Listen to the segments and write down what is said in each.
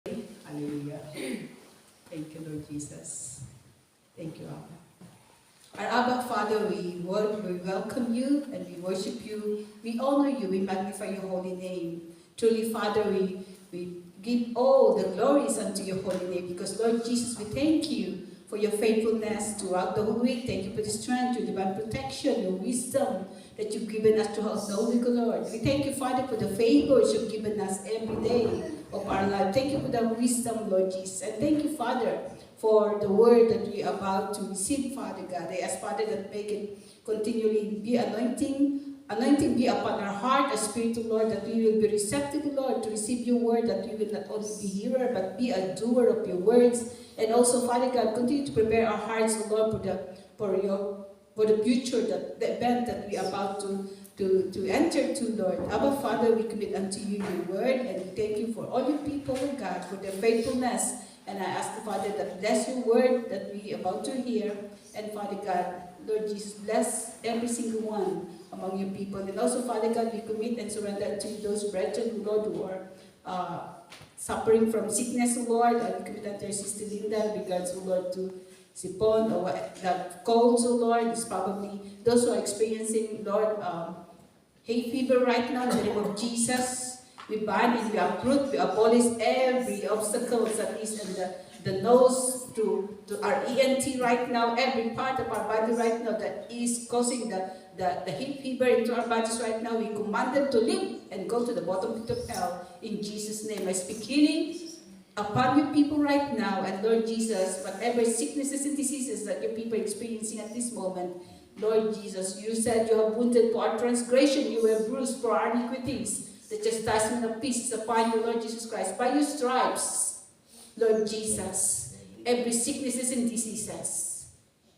Hallelujah. Thank you, Lord Jesus. Thank you, Abba. Our Abba Father, we welcome you and we worship you. We honor you. We magnify your holy name. Truly, Father, we give all the glories unto your holy name because, Lord Jesus, we thank you for your faithfulness throughout the whole week. Thank you for the strength, your divine protection, your wisdom that you've given us throughout the whole week, Lord. We thank you, Father, for the favors you've given us every day of our life. Thank you for the wisdom, Lord Jesus. And thank you, Father, for the word that we are about to receive, Father God. I ask, Father, that make it continually be anointing be upon our heart, a spirit of Lord, that we will be receptive, Lord, to receive your word, that we will not only be hearer, but be a doer of your words. And also, Father God, continue to prepare our hearts, Lord, for the future, the event that we are about to enter to, Lord. Abba, Father, we commit unto you your word, and we thank you for all your people, oh God, for their faithfulness. And I ask the Father that bless your word that we are about to hear. And Father God, Lord Jesus, bless every single one among your people. And also, Father God, we commit and surrender to those brethren, Lord, who are suffering from sickness, Lord. And we commit unto our Sister Linda in regards, Lord, to Sipon or the colds, Lord. It's probably those who are experiencing, Lord, hay fever right now in the name of Jesus. We bind and we uproot, we abolish every obstacle that is in the nose to our ENT right now, every part of our body right now that is causing the hay fever into our bodies right now. We command them to leave and go to the bottom pit of hell in Jesus' name. I speak healing upon your people right now, and Lord Jesus, whatever sicknesses and diseases that your people are experiencing at this moment, Lord Jesus, you said you have wounded for our transgression, you were bruised for our iniquities. The chastisement of peace is upon you, Lord Jesus Christ. By your stripes, Lord Jesus, every sicknesses and diseases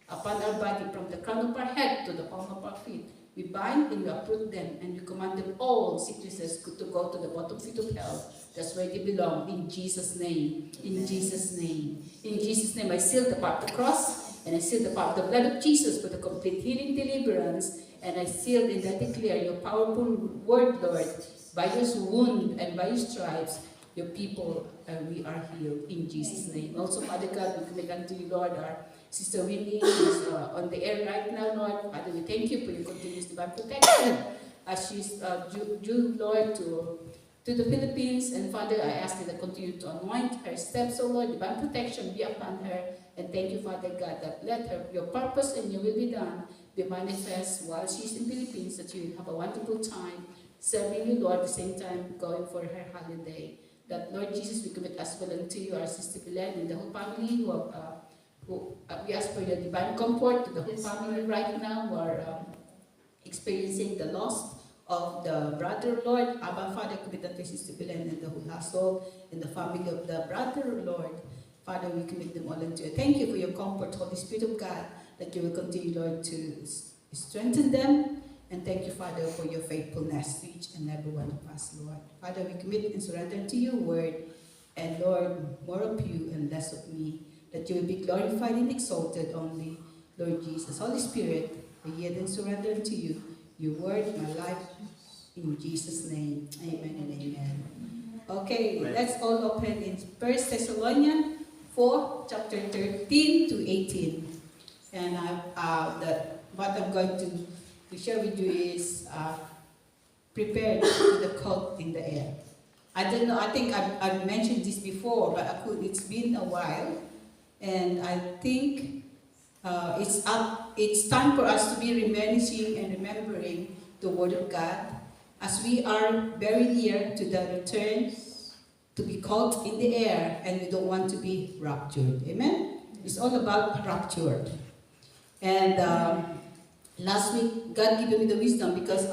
upon our body, from the crown of our head to the palm of our feet, we bind and we uproot them, and we command them all sicknesses to go to the bottom pit of hell. That's where they belong, in Jesus' name. In Jesus' name. In Jesus' name, I seal the part of the cross, and I seal the part of the blood of Jesus for the complete healing, deliverance, and I seal and I declare your powerful word, Lord. By your wound and by your stripes, your people, we are healed in Jesus' name. Also, Father God, we commit unto you, Lord, our Sister Winnie is on the air right now, Lord. Father, we thank you for your continuous divine protection as she's due, Lord, to the Philippines. And Father, I ask you to continue to anoint her steps, oh Lord, divine protection be upon her. And thank you, Father God, that let her, your purpose and your will be done, be manifest while she's in the Philippines, that you will have a wonderful time serving you, Lord, at the same time going for her holiday. That, Lord Jesus, we commit as well unto you, our Sister Belen and the whole family we ask for your divine comfort to the whole family right now who are experiencing the loss of the brother, Lord. Abba, Father, commit unto Sister Belen and the whole household and the family of the brother, Lord. Father, we commit them all unto you. Thank you for your comfort, Holy Spirit of God, that you will continue, Lord, to strengthen them. And thank you, Father, for your faithfulness to each and every one of us, Lord. Father, we commit and surrender to your word. And Lord, more of you and less of me, that you will be glorified and exalted only, Lord Jesus. Holy Spirit, I yield and surrender to you, your word, my life, in Jesus' name. Amen and amen. Okay, let's all open in 1 Thessalonians 4, chapter 13 to 18. And what I'm going to share with you is prepared to the cult in the air. I don't know, I think I've mentioned this before, but it's been a while. And I think it's time for us to be reminiscing and remembering the Word of God as we are very near to the return to be caught in the air, and we don't want to be raptured. Amen? It's all about raptured. And last week, God gave me the wisdom because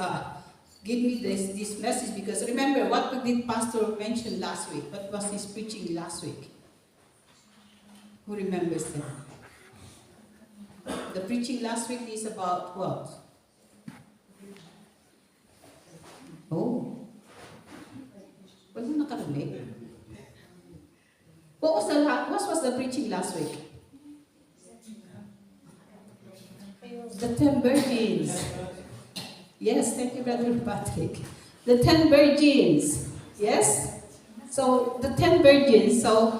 give me this message, because remember what did Pastor mention last week? What was his preaching last week? Who remembers that? The preaching last week is about what? Oh. Wala nakarinig. What was the preaching last week? The 10 virgins. Yes, thank you, Brother Patrick. The 10 virgins. Yes? So the 10 virgins, so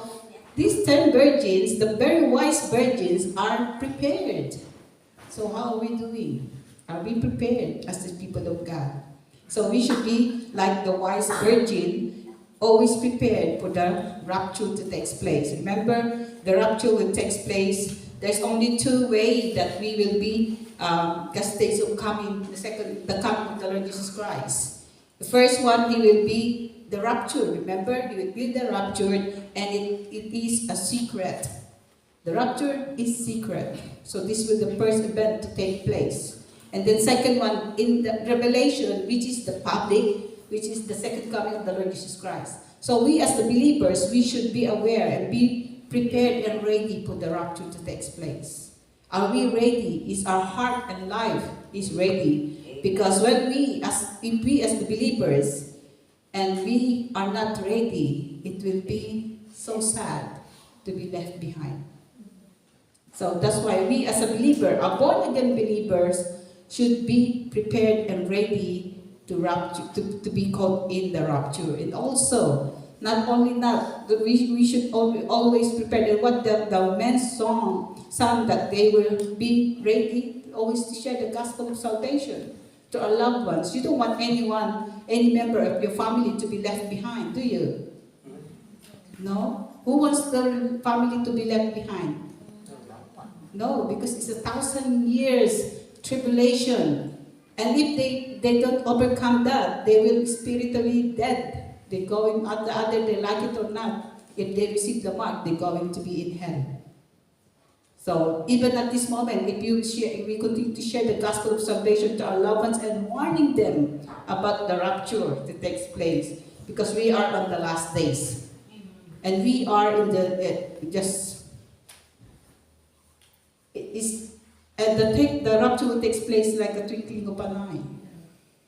these 10 virgins, the very wise virgins, are prepared. So how are we doing? Are we prepared as the people of God? So we should be like the wise virgin, always prepared for the rapture to take place. Remember, the rapture will take place. There's only two ways that we will be days of coming, the coming of the Lord Jesus Christ. The first one, he will be the rapture. Remember, he will be the rapture, and it is a secret. The rapture is secret. So this will be the first event to take place. And then second one, in the Revelation, which is the public, which is the second coming of the Lord Jesus Christ. So we as the believers, we should be aware and be prepared and ready for the rapture to take place. Are we ready? Is our heart and life is ready? Because if we as the believers, and we are not ready, it will be so sad to be left behind. So that's why we as a believer, our born-again believers, should be prepared and ready to be caught in the rapture. And also, not only that, we should always prepare. And what the men's song that they will be ready always to share the gospel of salvation to our loved ones. You don't want any member of your family to be left behind, do you? No? Who wants the family to be left behind? No, because it's 1,000 years tribulation. And if they don't overcome that, they will be spiritually dead. They're going, either they like it or not. If they receive the mark, they're going to be in hell. So even at this moment, if we continue to share the gospel of salvation to our loved ones and warning them about the rapture that takes place, because we are on the last days. And we are in the rapture will take place like a twinkling of an eye.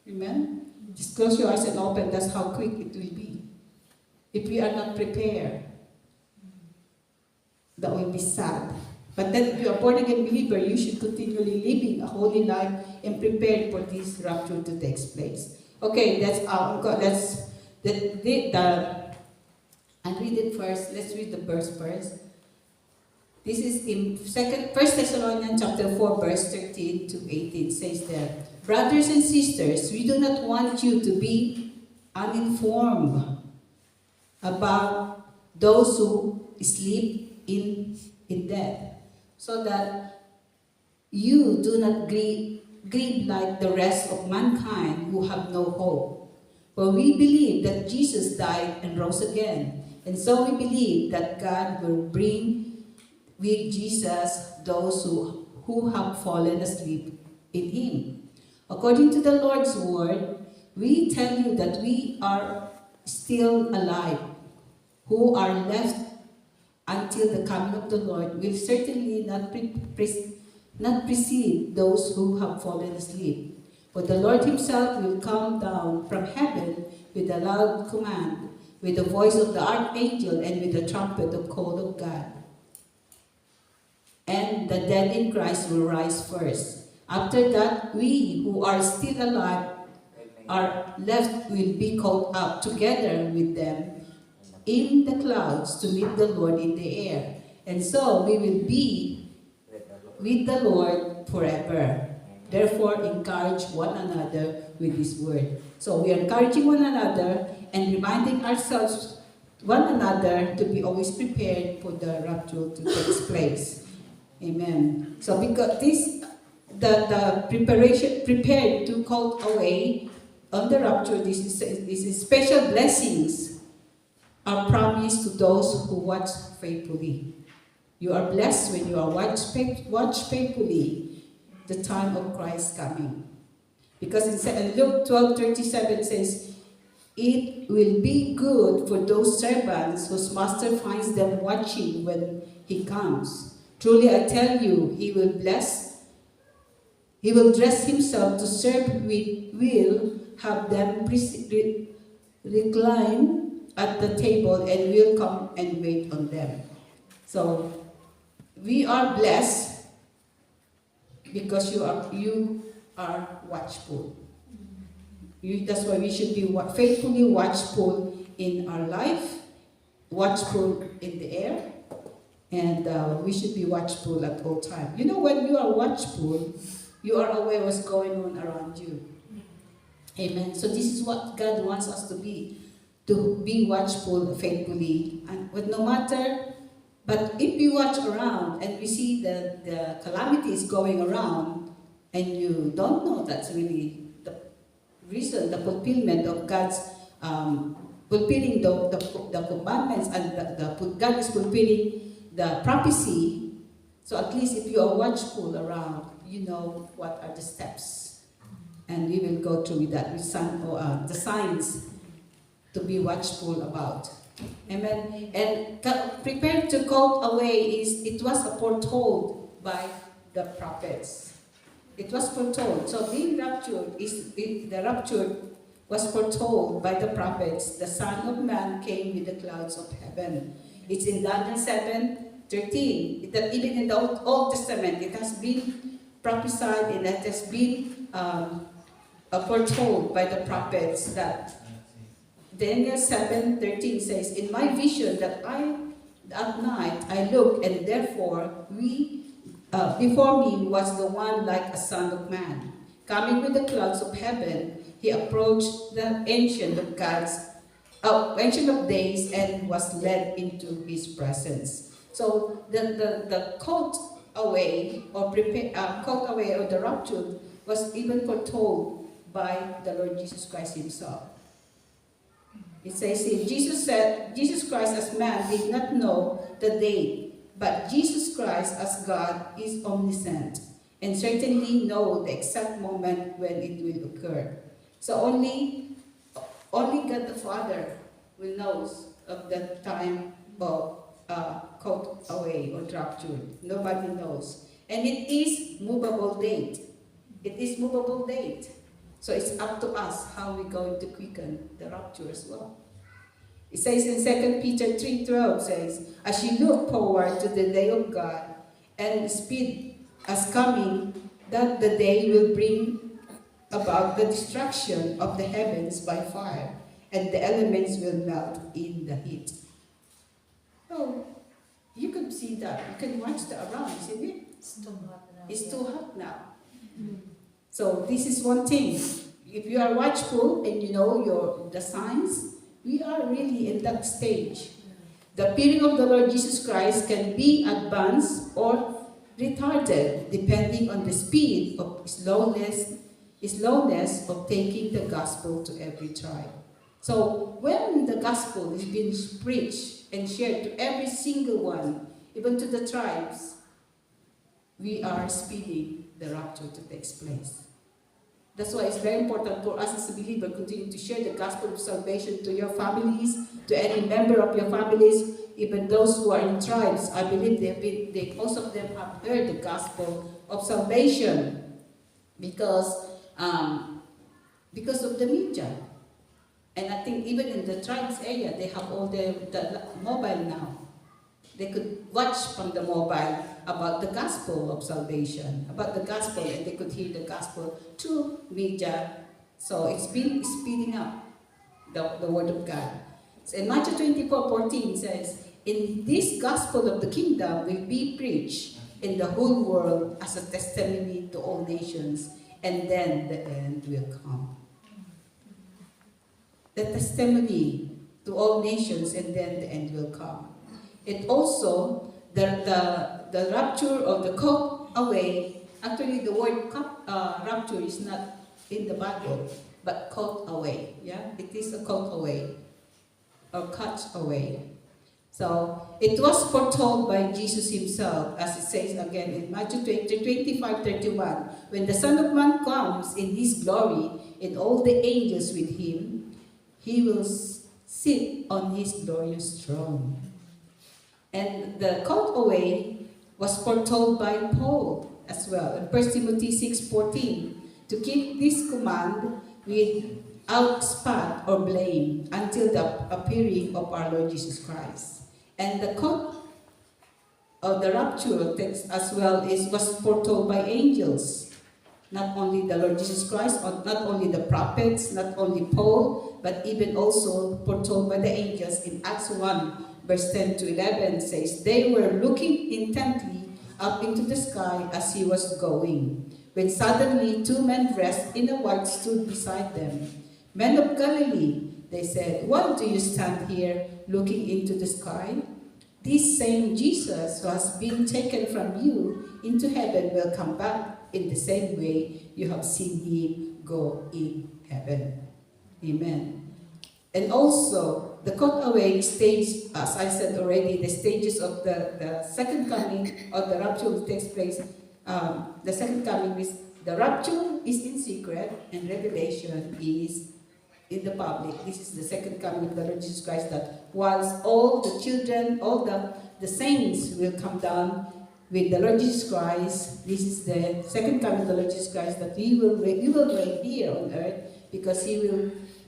Amen? Just close your eyes and open. That's how quick it will be. If we are not prepared, that will be sad. But then if you are born again believer, you should continually living a holy life and prepared for this rapture to take place. Okay, I'll read it first. Let's read the verse first. This is in 1 Thessalonians chapter 4, verse 13 to 18. It says there, brothers and sisters, we do not want you to be uninformed about those who sleep in death, so that you do not grieve like the rest of mankind who have no hope. For we believe that Jesus died and rose again, and so we believe that God will bring with Jesus those who have fallen asleep in him. According to the Lord's word, we tell you that we are still alive, who are left until the coming of the Lord will certainly not precede those who have fallen asleep. For the Lord himself will come down from heaven with a loud command, with the voice of the archangel, and with the trumpet of call of God. And the dead in Christ will rise first. After that, we who are still alive are left will be caught up together with them in the clouds to meet the Lord in the air. And so we will be with the Lord forever. Therefore, encourage one another with this word. So we are encouraging one another and reminding ourselves, one another, to be always prepared for the rapture to take place. Amen. So because the preparation, prepared to call away on the rapture, this is special blessings are promised to those who watch faithfully. You are blessed when you are watch faithfully the time of Christ's coming. Because in Luke 12:37 says, it will be good for those servants whose master finds them watching when he comes. Truly I tell you, he will dress himself to serve will have them recline at the table and will come and wait on them. So we are blessed because you are watchful. That's why we should be faithfully watchful in our life watchful in the air, and we should be watchful at all times. You know, when you are watchful, you are aware what's going on around you. Amen. So this is what God wants us to be watchful faithfully, and with no matter. But if we watch around and we see the calamity is going around, and you don't know that's really the reason, the fulfillment of God's fulfilling the commandments, and God is fulfilling the prophecy. So at least if you are watchful around, you know what are the steps, and we will go through with that with the signs to be watchful about. Amen. And prepared to go away it was foretold by the prophets. It was foretold. So being raptured the rapture was foretold by the prophets. The Son of Man came with the clouds of heaven. It's in Daniel 7:13. That even in the Old Testament, it has been prophesied and it has been foretold by the prophets that Daniel 7:13 says, "In my vision that at night I looked, and therefore before me was the one like a son of man, coming with the clouds of heaven. He approached the ancient of days, and was led into his presence." So the caught away or the rapture was even foretold by the Lord Jesus Christ himself. It says here, Jesus Christ as man did not know the date, but Jesus Christ as God is omniscient and certainly know the exact moment when it will occur. So only God the Father will know of the time of caught away or raptured. Nobody knows. And it is movable date. It is movable date. So it's up to us how we're going to quicken the rapture as well. It says in 2 Peter 3:12 says, "As you look forward to the day of God and speed as coming, that the day will bring about the destruction of the heavens by fire, and the elements will melt in the heat." Oh, you can see that. You can watch that around, isn't it? It's too hot now. So this is one thing. If you are watchful and you know the signs, we are really in that stage. The appearing of the Lord Jesus Christ can be advanced or retarded depending on the speed of slowness of taking the gospel to every tribe. So when the gospel is being preached and shared to every single one, even to the tribes, we are speeding the rapture to take place. That's why it's very important for us as a believer to continue to share the gospel of salvation to your families, to any member of your families, even those who are in tribes. I believe most of them have heard the gospel of salvation because of the media. And I think even in the tribes area, they have all the mobile now. They could watch from the mobile about the gospel of salvation, about the gospel, and they could hear the gospel through media. So it's been speeding up the word of God. So in Matthew 24:14 says, "In this gospel of the kingdom will be preached in the whole world as a testimony to all nations, and then the end will come." The testimony to all nations, and then the end will come. It also, the rapture of the caught away, actually the word rapture is not in the Bible, but caught away. Yeah, it is a caught away or caught away. So it was foretold by Jesus himself, as it says again in Matthew 25:31, "When the Son of Man comes in his glory and all the angels with him, he will sit on his glorious throne." And the caught away was foretold by Paul as well in 1 Timothy 6:14, "To keep this command without spot or blame until the appearing of our Lord Jesus Christ." And the caught of the rapture text as well was foretold by angels. Not only the Lord Jesus Christ, not only the prophets, not only Paul, but even also foretold by the angels in Acts 1, verse 10 to 11 says, "They were looking intently up into the sky as he was going, when suddenly two men dressed in white stood beside them. 'Men of Galilee,' they said, 'why do you stand here looking into the sky? This same Jesus who has been taken from you into heaven will come back in the same way you have seen him go in heaven.'" Amen. And also, the caught away stage, as I said already, the stages of the second coming of the rapture takes place. The second coming is, the rapture is in secret and revelation is in the public. This is the second coming of the Lord Jesus Christ, that whilst all the children, all the saints will come down with the Lord Jesus Christ, this is the second coming of the Lord Jesus Christ, that he will reign here on earth, because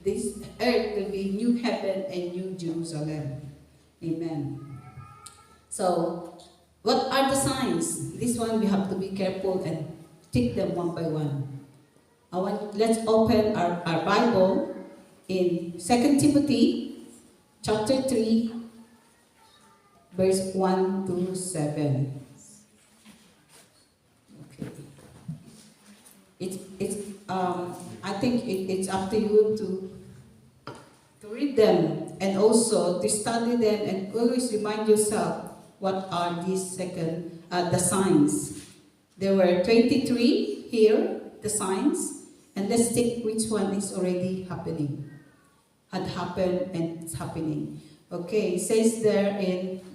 this earth will be new heaven and new Jerusalem. Amen. So, what are the signs? This one we have to be careful and take them one by one. Let's open our Bible in 2 Timothy chapter 3, verse 1 to 7. Okay. I think it's up to you to read them and also to study them, and always remind yourself what are these the signs. There were 23 here, the signs, and let's take which one is already happening. Had happened and it's happening. Okay, it says there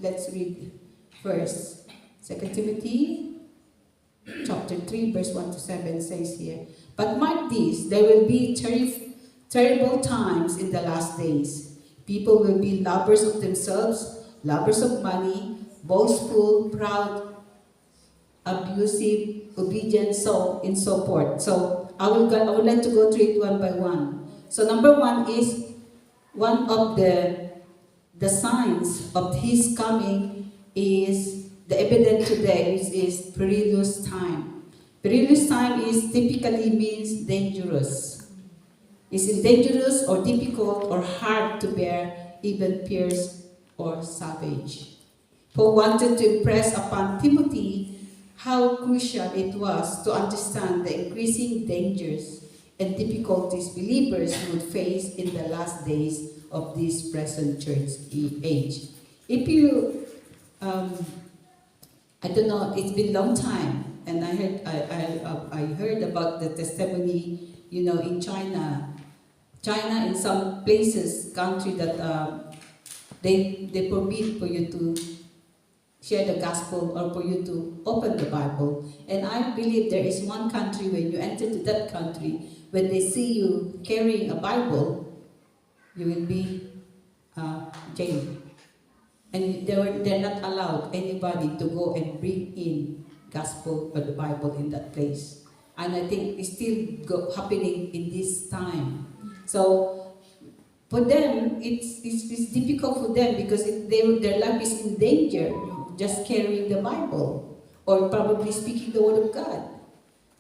let's read first. 2 Timothy chapter 3, verse 1 to 7 says here, "But mark this, there will be terrible times in the last days. People will be lovers of themselves, lovers of money, boastful, proud, abusive, obedient, so forth." So I would like to go through it one by one. So number one is, one of the signs of his coming is the evident today, which is perilous time. Perilous time typically means dangerous. Is it dangerous or difficult or hard to bear, even fierce or savage? Paul wanted to impress upon Timothy how crucial it was to understand the increasing dangers and difficulties believers would face in the last days of this present church age. If you, I don't know, it's been a long time, and I heard about the testimony, in China. China, in some places, country that they forbid for you to share the gospel or for you to open the Bible. And I believe there is one country, when you enter to that country, when they see you carrying a Bible, you will be jailed. And they're not allowed anybody to go and bring in gospel or the Bible in that place. And I think it's still happening in this time. So for them, it's difficult for them, because their life is in danger, just carrying the Bible or probably speaking the word of God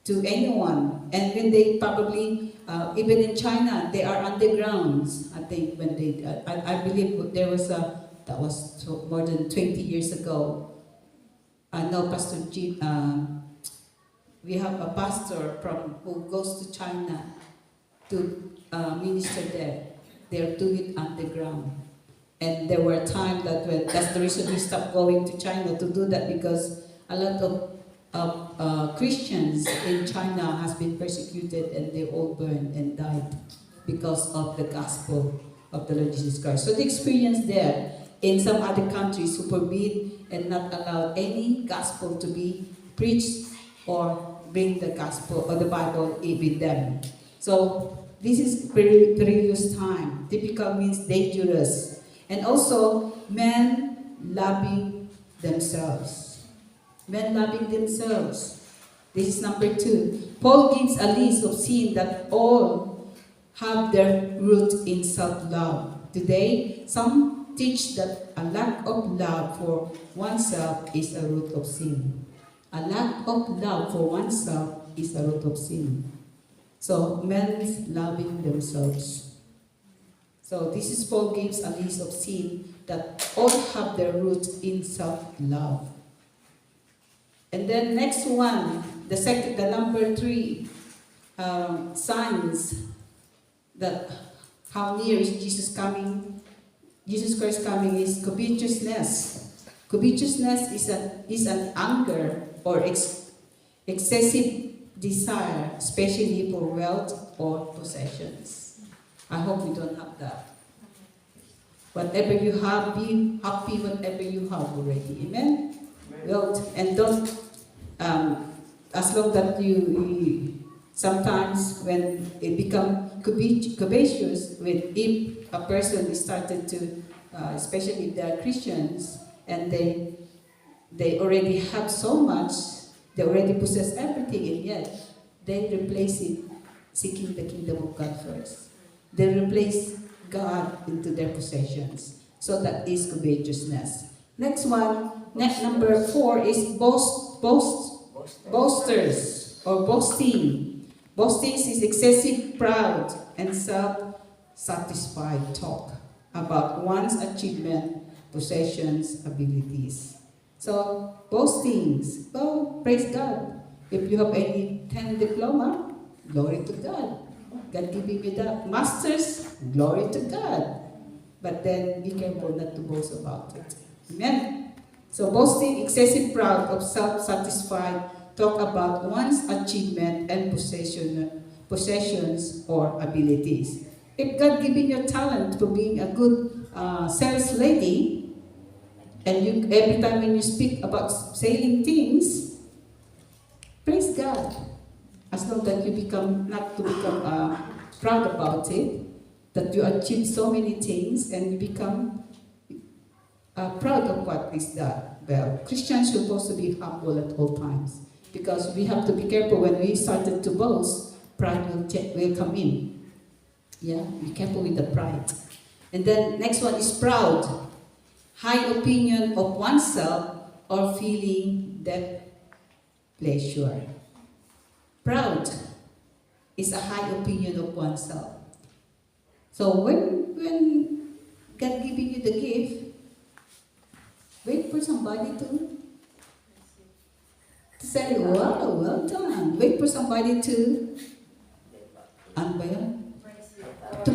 to anyone. And when they probably, even in China, they are undergrounds. I think when I believe there was that was more than 20 years ago. I know Pastor Jim, we have a pastor who goes to China to minister there. They're doing it underground. And there were times that's the reason we stopped going to China to do that, because a lot of Christians in China has been persecuted, and they all burned and died because of the gospel of the Lord Jesus Christ. So the experience there, in some other countries who forbid and not allow any gospel to be preached or bring the gospel or the Bible with them. So this is perilous time. Typical means dangerous. And also, men loving themselves. Men loving themselves. This is number 2. Paul gives a list of sins that all have their root in self-love. Today, some teach that a lack of love for oneself is a root of sin. A lack of love for oneself is a root of sin. So, men loving themselves. So, this is Paul gives a list of sin that all have their roots in self-love. And then next one, the number 3, signs that how near is Jesus coming. Jesus Christ coming is covetousness. Covetousness is an anger or excessive desire, especially for wealth or possessions. I hope we don't have that. Whatever you have, be happy whatever you have already. Amen? Wealth, and don't, as long that you sometimes when it become covetous, if a person is started to, especially if they are Christians, and they already have so much, they already possess everything, and yet they replace it seeking the kingdom of God first. They replace God into their possessions. So that is covetousness. Next one, number 4 is boasters or boasting. Boasting is excessive proud and self-satisfied talk about one's achievement, possessions, abilities. So, boastings, well, praise God. If you have any 10 diploma, glory to God. God giving you that. Masters, glory to God. But then be careful not to boast about it. Amen? So, boasting, excessive proud of self-satisfied talk about one's achievement and possessions or abilities. If God giving you talent for being a good sales lady, and you every time when you speak about selling things, praise God. As long that you become not to become proud about it, that you achieve so many things and you become proud of what is that. Well, Christians are supposed to be humble at all times. Because we have to be careful when we started to boast, pride will come in. Yeah, be careful with the pride. And then next one is proud. High opinion of oneself or feeling that pleasure. Proud is a high opinion of oneself. So when God giving you the gift, wait for somebody to say, wow, well done. Wait for somebody to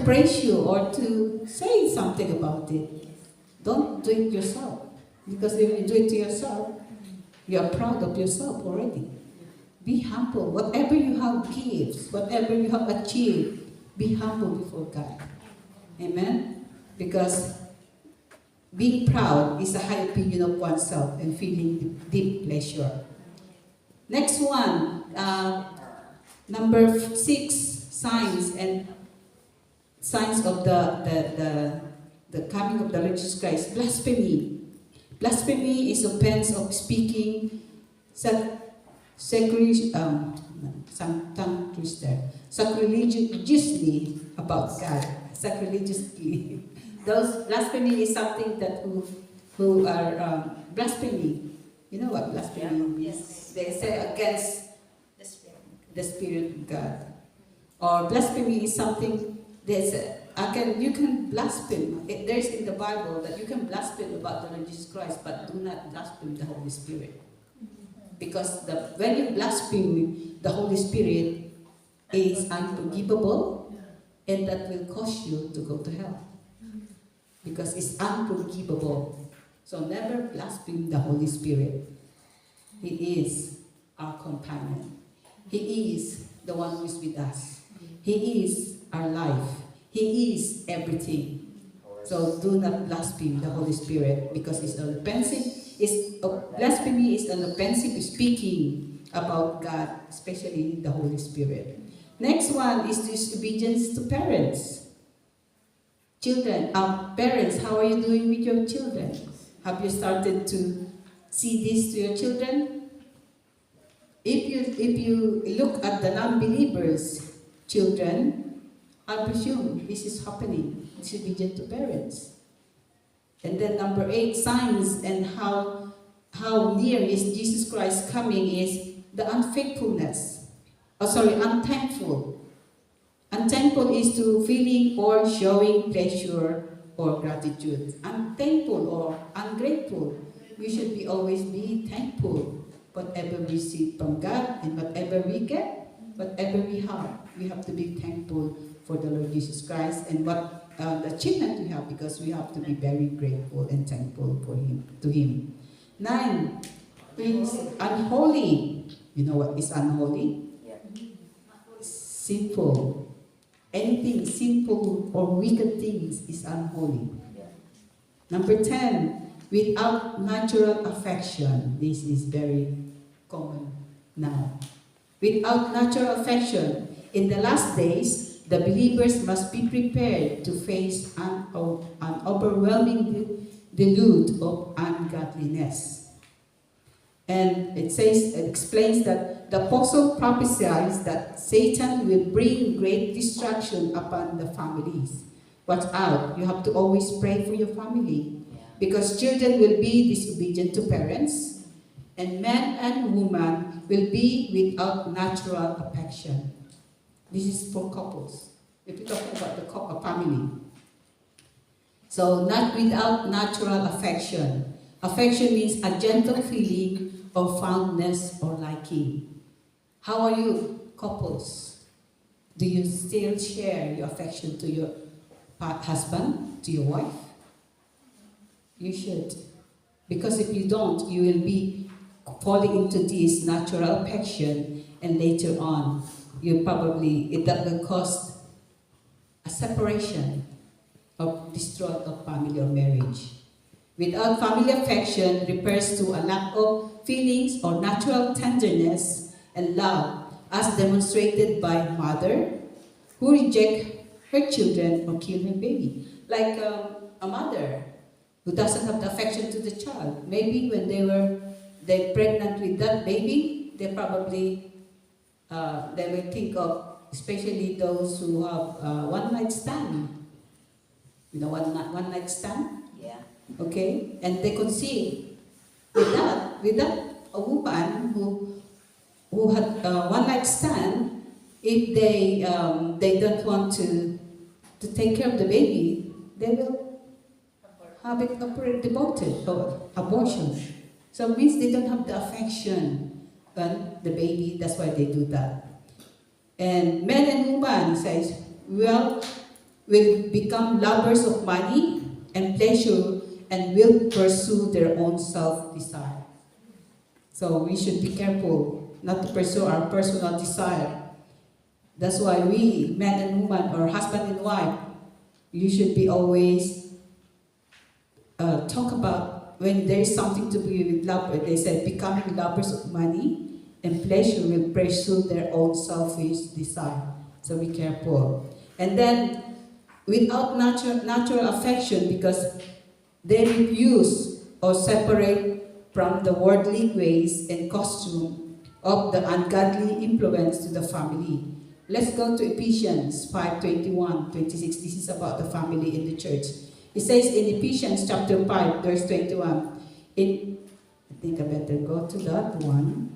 praise you or to say something about it. Don't do it yourself. Because if you do it to yourself, you are proud of yourself already. Be humble. Whatever you have gifts, whatever you have achieved, be humble before God. Amen? Because being proud is a high opinion of oneself and feeling deep pleasure. Next one, number 6, signs of the coming of the Lord Jesus Christ. Blasphemy. Blasphemy is offense of speaking sacrilegiously about God. Sacrilegiously. Those blasphemy is something that who are blasphemy. You know what blasphemy is? Yes. They say against the Spirit of God. Or blasphemy is something you can blaspheme. There's in the Bible that you can blaspheme about the Lord Jesus Christ, but do not blaspheme the Holy Spirit. Because when you blaspheme the Holy Spirit, is unforgivable, and that will cause you to go to hell. Because it's unforgivable. So never blaspheme the Holy Spirit. He is our companion. He is the one who is with us. He is our life. He is everything. So do not blaspheme the Holy Spirit because it's an offensive. Blasphemy is an offensive speaking about God, especially the Holy Spirit. Next one is disobedience to parents. Children, parents, how are you doing with your children? Have you started to see this to your children? If you look at the non-believers' children, I presume this is happening. Disobedient to parents. And then number 8, signs and how near is Jesus Christ coming is the unthankfulness. Unthankful. Unthankful is to feeling or showing pleasure or gratitude. Unthankful or ungrateful. We should be always be thankful. Whatever we receive from God and whatever we get, whatever we have to be thankful for the Lord Jesus Christ and what the achievement we have, because we have to be very grateful and thankful for Him. 9, it's unholy. You know what is unholy? Sinful. Anything sinful or wicked things is unholy. Number 10, without natural affection. This is very common now. Without natural affection, in the last days, the believers must be prepared to face an overwhelming deluge of ungodliness. And it explains that the apostle prophesies that Satan will bring great destruction upon the families. Watch out, you have to always pray for your family, because children will be disobedient to parents, and man and woman will be without natural affection. This is for couples. If you're talking about the couple family. So, not without natural affection. Affection means a gentle feeling of fondness or liking. How are you, couples? Do you still share your affection to your husband, to your wife? You should. Because if you don't, you will be falling into this natural affection, and later on, that will cause a separation of destroy of family or marriage. Without family affection refers to a lack of feelings or natural tenderness and love, as demonstrated by a mother who rejects her children or kill her baby. Like a mother who doesn't have the affection to the child. Maybe when they're pregnant with that baby, they probably they will think of, especially those who have one night stand. You know, one night stand? Yeah. Okay? And they conceive with that a woman who had one night stand, if they don't want to take care of the baby, they will have it devoted or abortion. So it means they don't have the affection on the baby. That's why they do that. And men and women says, will become lovers of money and pleasure and will pursue their own self-desire. So we should be careful not to pursue our personal desire. That's why we, men and women, or husband and wife, you should be always talk about when there is something to be with love. They said becoming lovers of money and pleasure will pursue their own selfish desire. So be careful. And then without natural affection, because they refuse or separate from the worldly ways and costume of the ungodly influence to the family. Let's go to Ephesians 5:21-26. This is about the family in the church. It says in Ephesians chapter 5, verse 21. I think I better go to that one.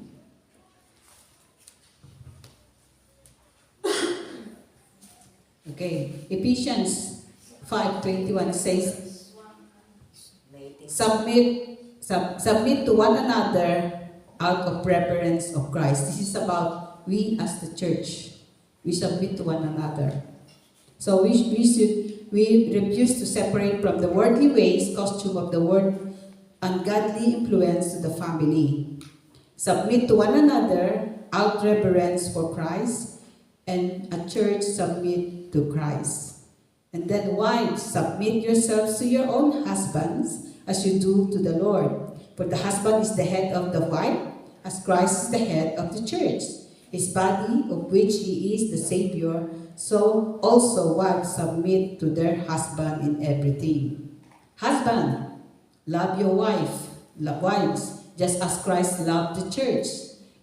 Okay, Ephesians 5:21 says, submit to one another out of reverence of Christ. This is about we as the church. We submit to one another. So we refuse to separate from the worldly ways, costume of the world, ungodly influence to the family. Submit to one another out reverence for Christ, and a church submit to Christ. And then wives, submit yourselves to your own husbands as you do to the Lord. For the husband is the head of the wife, as Christ is the head of the church, his body, of which he is the Savior. So also wives submit to their husband in everything. Husband, love your wives, just as Christ loved the church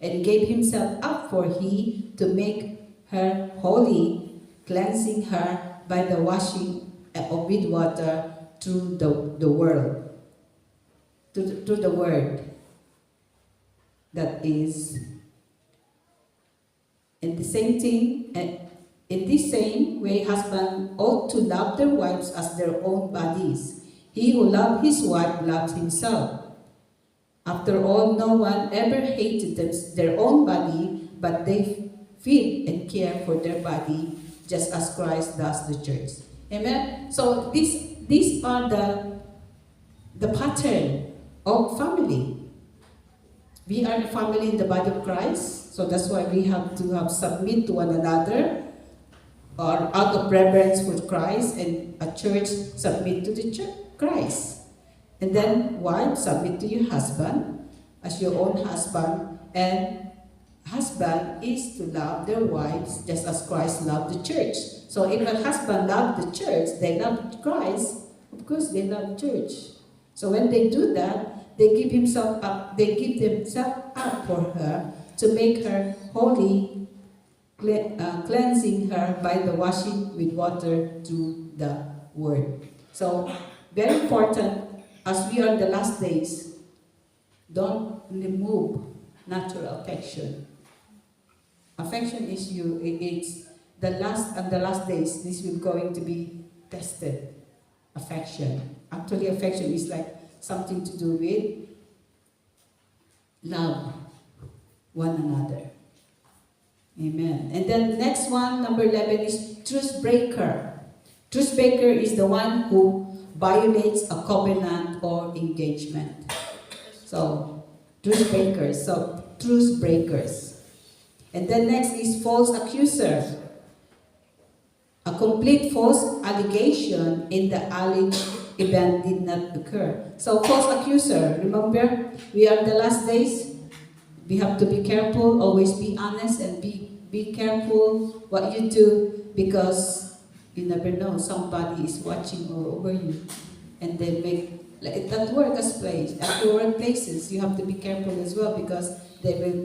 and gave himself up for he to make her holy, cleansing her by the washing with water through the word. Through the word. That is, and the same thing, In this same way, husbands ought to love their wives as their own bodies. He who loves his wife loves himself. After all, no one ever hated their own body, but they feed and care for their body, just as Christ does the church. Amen? So these are the pattern of family. We are a family in the body of Christ, so that's why we have to submit to one another, or out of reverence for Christ, and a church submit to the church, Christ. And then wife, submit to your husband as your own husband, and husband is to love their wives just as Christ loved the church. So if a husband loves the church, they love Christ, of course they love church. So when they do that, they give themselves up for her to make her holy, cleansing her by the washing with water through the word. So very important, as we are in the last days, don't remove natural affection. Affection is it's the last days, this will going to be tested. Affection. Actually, affection is like something to do with love one another. Amen. And then the next one, number 11, is truce breaker. Truce breaker is the one who violates a covenant or engagement. So, truce breakers. So, truce breakers. And then next is false accuser. A complete false allegation in the alleged event did not occur. So, false accuser, remember, we are in the last days. We have to be careful, always be honest, and be careful what you do, because you never know, somebody is watching all over you. And they make, like at workplaces, you have to be careful as well, because they will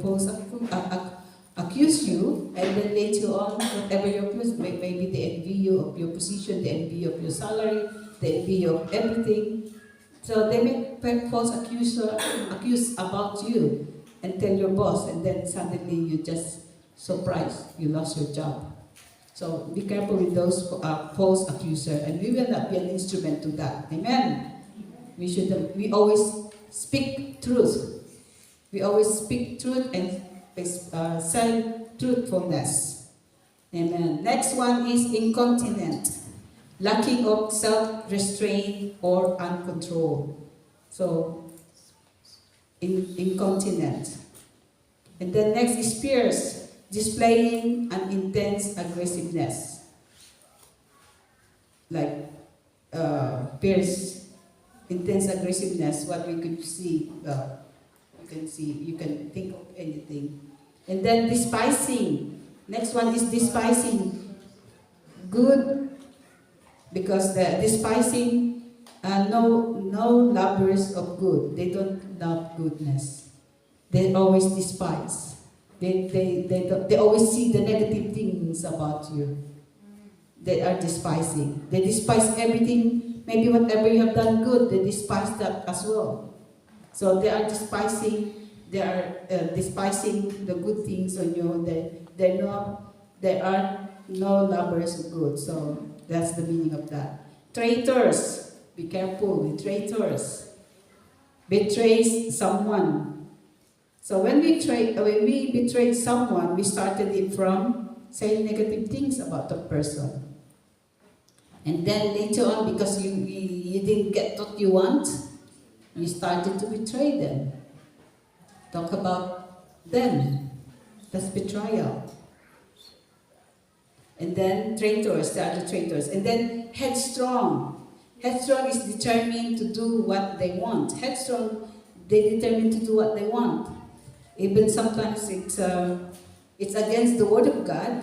accuse you, and then later on, whatever you're accused, maybe they envy you of your position, they envy you of your salary, they envy you of everything. So they make false accuse about you and tell your boss, and then suddenly you just surprised you lost your job. So be careful with those false accusers, and we will not be an instrument to that. Amen. We always speak truth. We always speak truth and say truthfulness. Amen. Next one is incontinent, lacking of self-restraint or uncontrol. So, incontinent. And then next is fierce, displaying an intense aggressiveness. Like fierce, intense aggressiveness, what we could see. You can think of anything. And then despising. Next one is despising good, because the despising no lovers of good. They don't love goodness. They always despise. They always see the negative things about you. They are despising. They despise everything. Maybe whatever you have done good, they despise that as well. So they are despising. They are despising the good things on you. They are no lovers of good. So that's the meaning of that. Traitors. Be careful with traitors. Betrays someone. So when we betray someone, we started it from saying negative things about the person. And then later on, because you didn't get what you want, you started to betray them. Talk about them. That's betrayal. And then traitors, they are the traitors. And then headstrong. Headstrong is determined to do what they want. Headstrong, they determined to do what they want. Even sometimes it's against the word of God.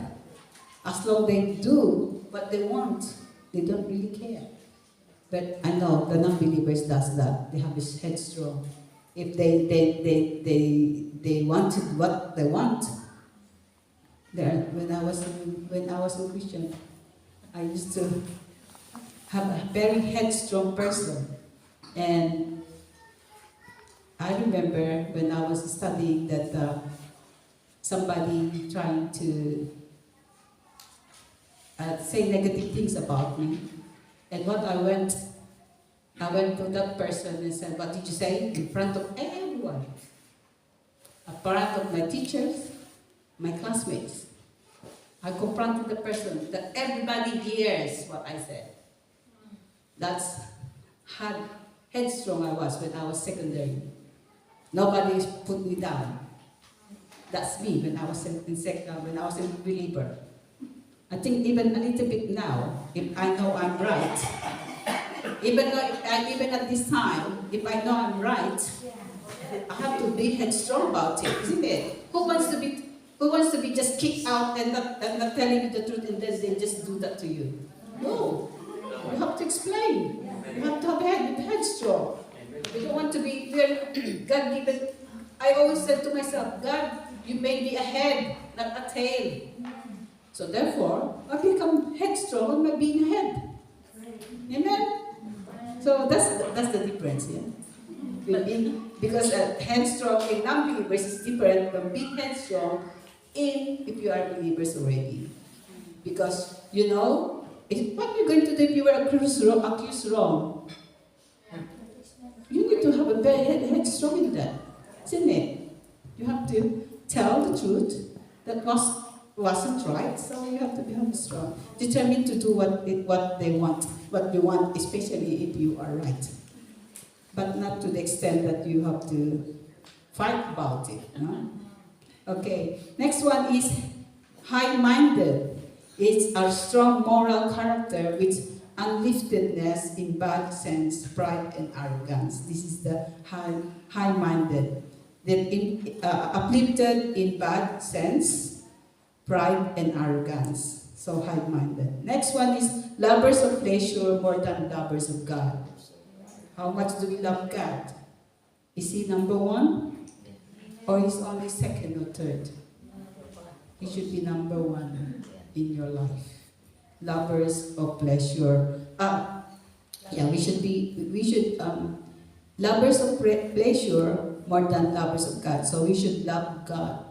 As long as they do what they want, they don't really care. But I know the non-believers does that. They have this headstrong. If they wanted what they want. When I was a Christian, I used to have a very headstrong person. And I remember when I was studying that somebody trying to say negative things about me. And what I went to that person and said, what did you say? In front of everyone. In front of my teachers, my classmates. I confronted the person that everybody hears what I said. That's how headstrong I was when I was secondary. Nobody put me down. That's me when I was when I was a believer. I think even a little bit now, if I know I'm right, even at this time, if I know I'm right, I have to be headstrong about it, isn't it? Who wants to be just kicked out and not telling you the truth and then they just do that to you? No. You have to explain. You have to have headstrong. You don't want to be God given. I always said to myself, God, you made me a head, not a tail. So therefore, I become headstrong by being a head. Amen? So that's the difference, yeah? Because headstrong in non-believers is different from being headstrong if you are believers already. Because, what you're going to do if you were accused wrong? You need to have a very headstrong in that, isn't it? You have to tell the truth that wasn't right, so you have to be strong, determined to do what they want, what you want, especially if you are right, but not to the extent that you have to fight about it. No? Okay, next one is high-minded. It's our strong moral character with unliftedness in bad sense, pride and arrogance. This is the high-minded. Uplifted in bad sense, pride and arrogance. So high-minded. Next one is lovers of pleasure more than lovers of God. How much do we love God? Is He number one? Or is only second or third? He should be number one in your life. Lovers of pleasure. We should lovers of pleasure more than lovers of God. So we should love God.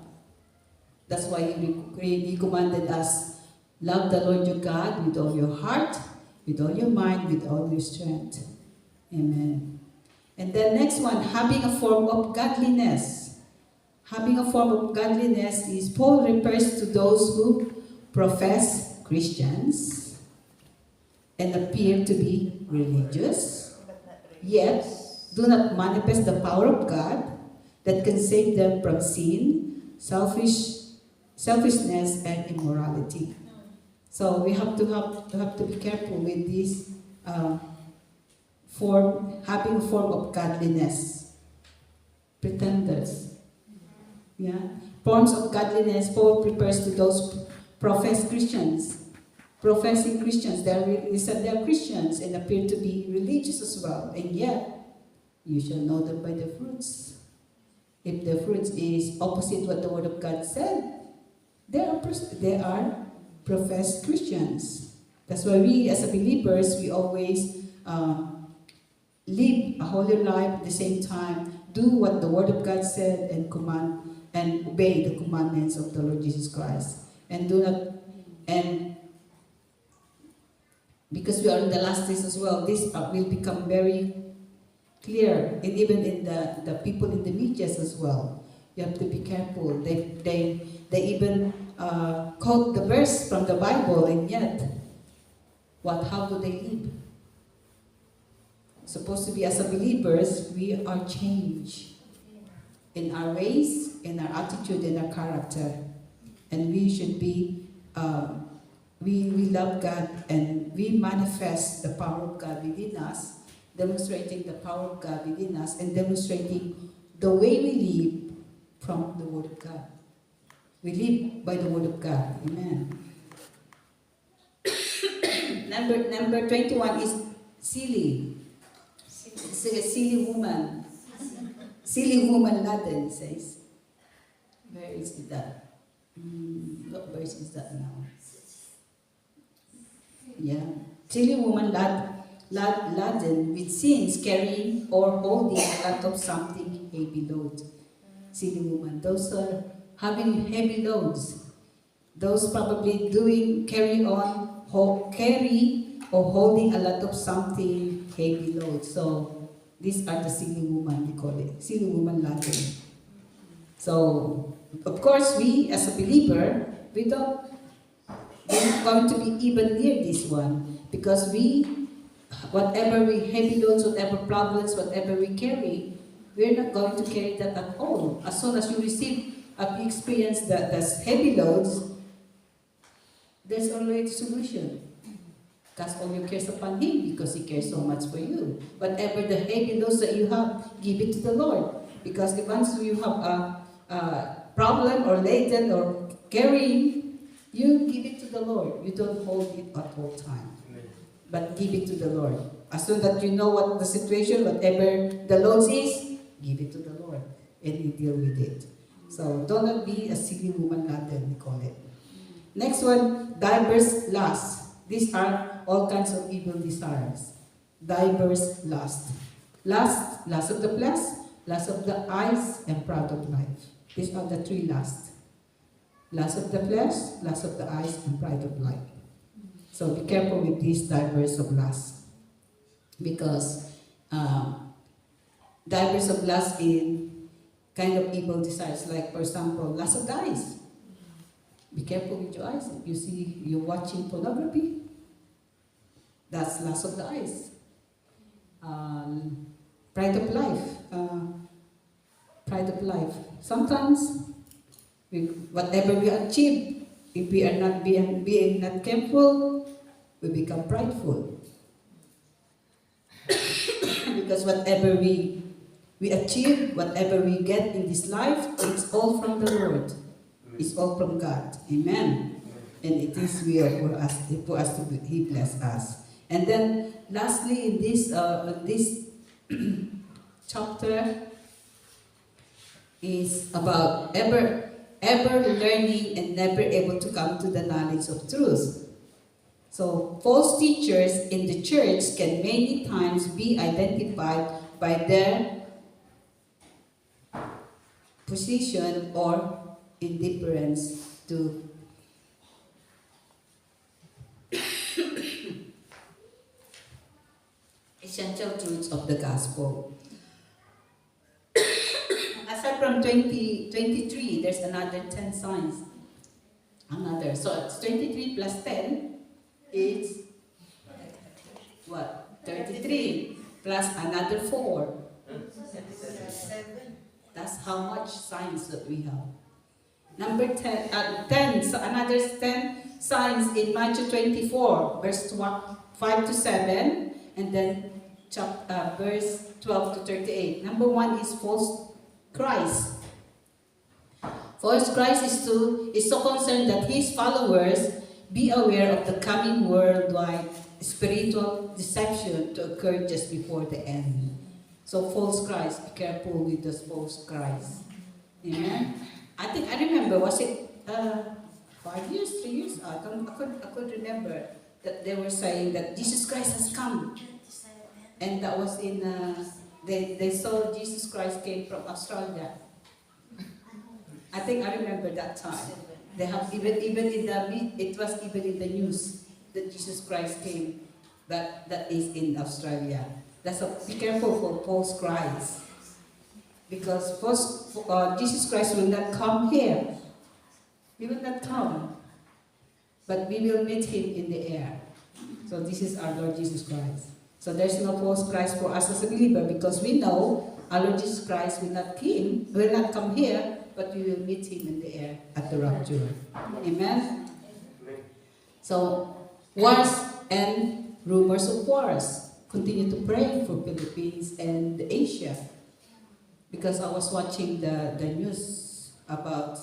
That's why He commanded us, love the Lord your God with all your heart, with all your mind, with all your strength. Amen. And then next one, having a form of godliness. Having a form of godliness is, Paul refers to those who profess Christians and appear to be religious, yet do not manifest the power of God that can save them from sin, selfishness, and immorality. So we have to be careful with this having a form of godliness. Pretenders. Yeah. Forms of godliness, Paul refers to those professing Christians. They said they're Christians and appear to be religious as well. And yet, you shall know them by the fruits. If the fruits is opposite what the Word of God said, they are professed Christians. That's why we, as believers, we always live a holy life at the same time, do what the Word of God said, and command and obey the commandments of the Lord Jesus Christ. And because we are in the last days as well, this will become very clear, and even in the people in the media as well. You have to be careful. They even quote the verse from the Bible, and yet, how do they live? Supposed to be, as believers, we are changed in our ways, in our attitude, in our character, and we should be. We love God, and we manifest the power of God within us, demonstrating the power of God within us, and demonstrating the way we live from the Word of God. We live by the Word of God. Amen. Number 21 is silly. It's a silly woman. Silly woman laden, it says. Where is that? What verse is that now? Yeah. Silly woman laden with sins, carrying or holding a lot of something heavy load. Silly woman. Those are having heavy loads. Those probably carry on carry or holding a lot of something heavy load. So these are the silly woman, we call it. Silly woman Latin. So, of course, we as a believer, we're not going to be even near this one. Because whatever we heavy loads, whatever problems, whatever we carry, we're not going to carry that at all. As soon as you experience those heavy loads, there's already a solution. Cast all your cares upon Him because He cares so much for you. Whatever the heavy loads that you have, give it to the Lord. Because once you have a problem or laden or carrying, you give it to the Lord. You don't hold it at all time. But give it to the Lord. As soon as you know what the situation, whatever the load is, give it to the Lord. And He deal with it. So do not be a silly woman, Latin, we call it. Next one, diverse lusts. These are all kinds of evil desires. Diverse lust. Lust of the flesh, lust of the eyes, and pride of life. These are the three lusts. Lust of the flesh, lust of the eyes, and pride of life. So be careful with these diverse of lust. Because diverse of lust in kind of evil desires. Like, for example, lust of the eyes. Be careful with your eyes. If you see you're watching pornography, that's lust of the eyes. Pride of life. Pride of life. Sometimes, whatever we achieve, if we are not being not careful, we become prideful. Because whatever we achieve, whatever we get in this life, it's all from the Lord. It's all from God. Amen. And it is will for us to He bless us. And then lastly, in this chapter is about ever learning and never able to come to the knowledge of truth. So false teachers in the church can many times be identified by their position or indifference to essential truths of the gospel. Aside from 23, there's another 10 signs. So it's 23 plus 10 is what? 33 plus another 4. That's how much signs that we have. Number 10, so another 10 signs in Matthew 24, verse 5 to 7, and then verse 12 to 38. Number 1 is false Christ. False Christ is so concerned that his followers be aware of the coming worldwide spiritual deception to occur just before the end. So false Christ, be careful with those false Christ. Amen. I remember, was it 5 years, 3 years? I could remember that they were saying that Jesus Christ has come. And that was in, they saw Jesus Christ came from Australia. I think I remember that time. They have even it was even in the news that Jesus Christ came, that is in Australia. Be careful for false Christ. Because Jesus Christ will not come here. He will not come. But we will meet Him in the air. So this is our Lord Jesus Christ. So there's no false Christ for us as a believer, because we know our Lord Jesus Christ will not come here, but we will meet Him in the air at the rapture. Amen? So, wars and rumors of wars. Continue to pray for Philippines and Asia. Because I was watching the news about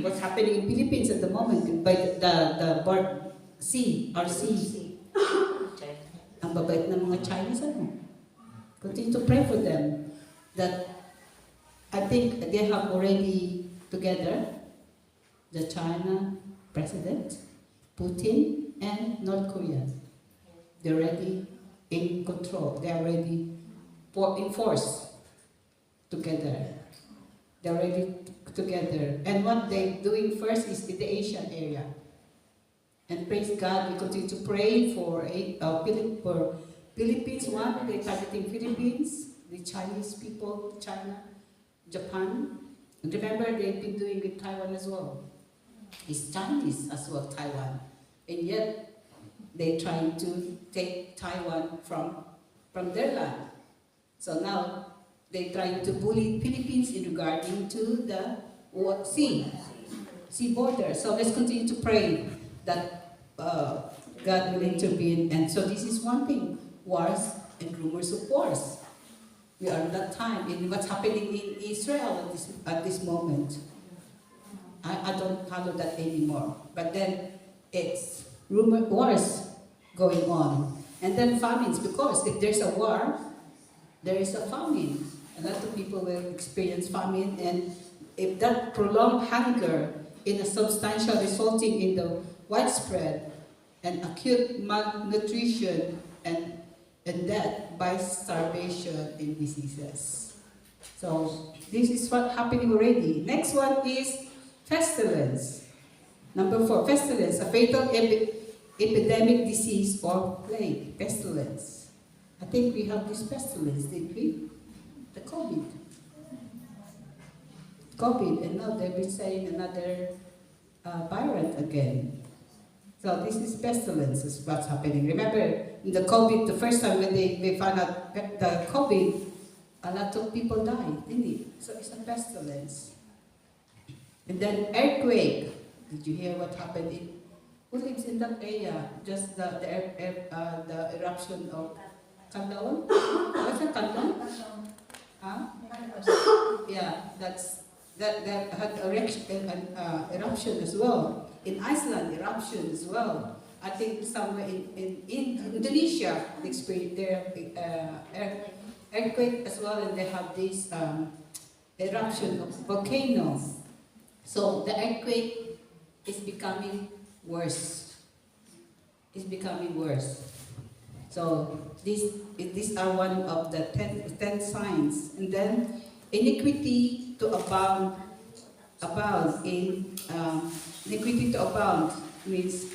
what's happening in Philippines at the moment by the RC. Ang babait ng mga Chinese, Continue to pray for them. That I think they have already together the China president, Putin, and North Korea. They're already in control. They're already in force together. They're already together. And what they're doing first is in the Asian area. And praise God, we continue to pray for Philippines one. They're targeting Philippines, the Chinese people, China, Japan. And remember, they've been doing with Taiwan as well. It's Chinese as well, Taiwan. And yet, they're trying to take Taiwan from their land. So now, they're trying to bully Philippines in regarding to the sea border. So let's continue to pray that God will intervene. And so this is one thing, wars and rumors of wars. We are at that time in what's happening in Israel at this moment. I don't follow that anymore. But then it's wars going on. And then famines, because if there's a war, there is a famine. A lot of people will experience famine, and if that prolonged hunger in a substantial resulting in the widespread and acute malnutrition and death by starvation and diseases. So this is what's happening already. Next one is pestilence. Number 4, pestilence, a fatal epidemic disease or plague. Pestilence. I think we have this pestilence, didn't we? The COVID, and now they've been saying another virus again. So this is pestilence, is what's happening. Remember, in the COVID, the first time when they found out the COVID, a lot of people died, didn't it? So it's a pestilence. And then earthquake. Did you hear what happened in? Who lives in that area? Just the eruption of Kandawon? What's it, Kandawon? Huh? Yeah, that had eruption as well. In Iceland, eruption as well. I think somewhere in Indonesia, they experienced their earthquake as well, and they have this eruption of volcanoes. So the earthquake is becoming worse. It's becoming worse. So these are one of the 10 signs. And then iniquity to abound means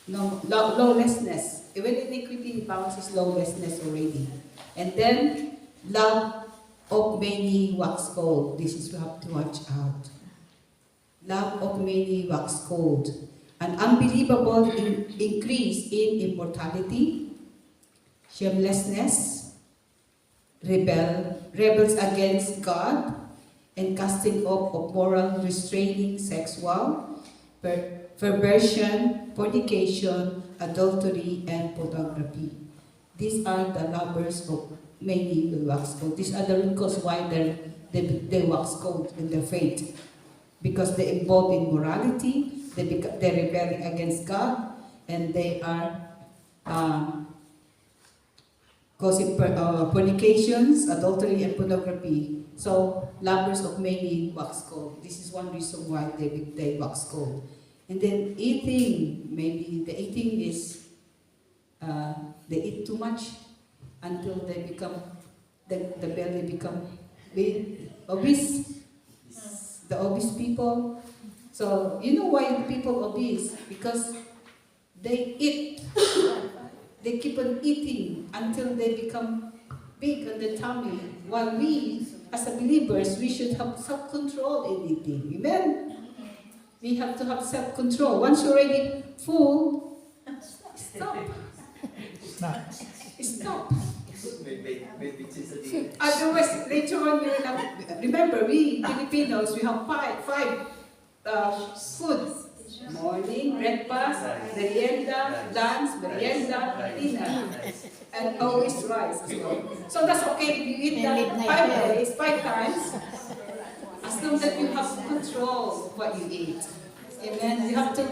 lawlessness. When iniquity abounds is lawlessness already. And then love of many wax cold. This is we have to watch out. Love of many wax cold. An unbelievable increase in immortality, shamelessness, rebels against God, and casting off of moral restraining, sexual, perversion, fornication, adultery, and pornography. These are the lovers of many will wax cold. These are the root cause why they wax cold in their faith. Because they involve in morality, they're rebelling against God, and they are causing fornications, adultery, and pornography. So, lovers of many wax cold. This is one reason why they wax cold. And then eating, maybe the eating is, they eat too much until they become, the belly become big, obese. The obese people. So, you know why people obese? Because they eat. They keep on eating until they become big on the tummy. While we, as a believers, we should have self-control in eating. Amen? We have to have self-control. Once you're already full, stop. Stop. Otherwise, later on, you will have, remember, we Filipinos, we have five foods. Morning, breakfast, merienda, lunch, merienda, dinner. And always rice as well. So that's okay if you eat that 5 days, 5 times. As long as you have control of what you eat. Amen. You have to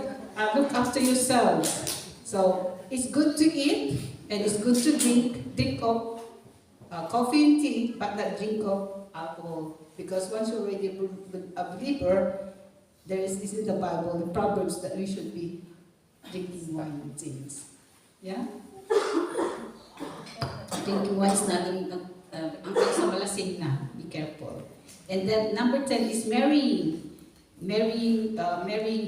look after yourselves. So it's good to eat and it's good to drink of coffee and tea, but not drink of alcohol. Because once you're already a believer, there is this in the Bible, in Proverbs, that we should be drinking wine and things. Yeah? Drinking wine is not ang sa malasing na, be careful. And then number 10 is marrying. Marrying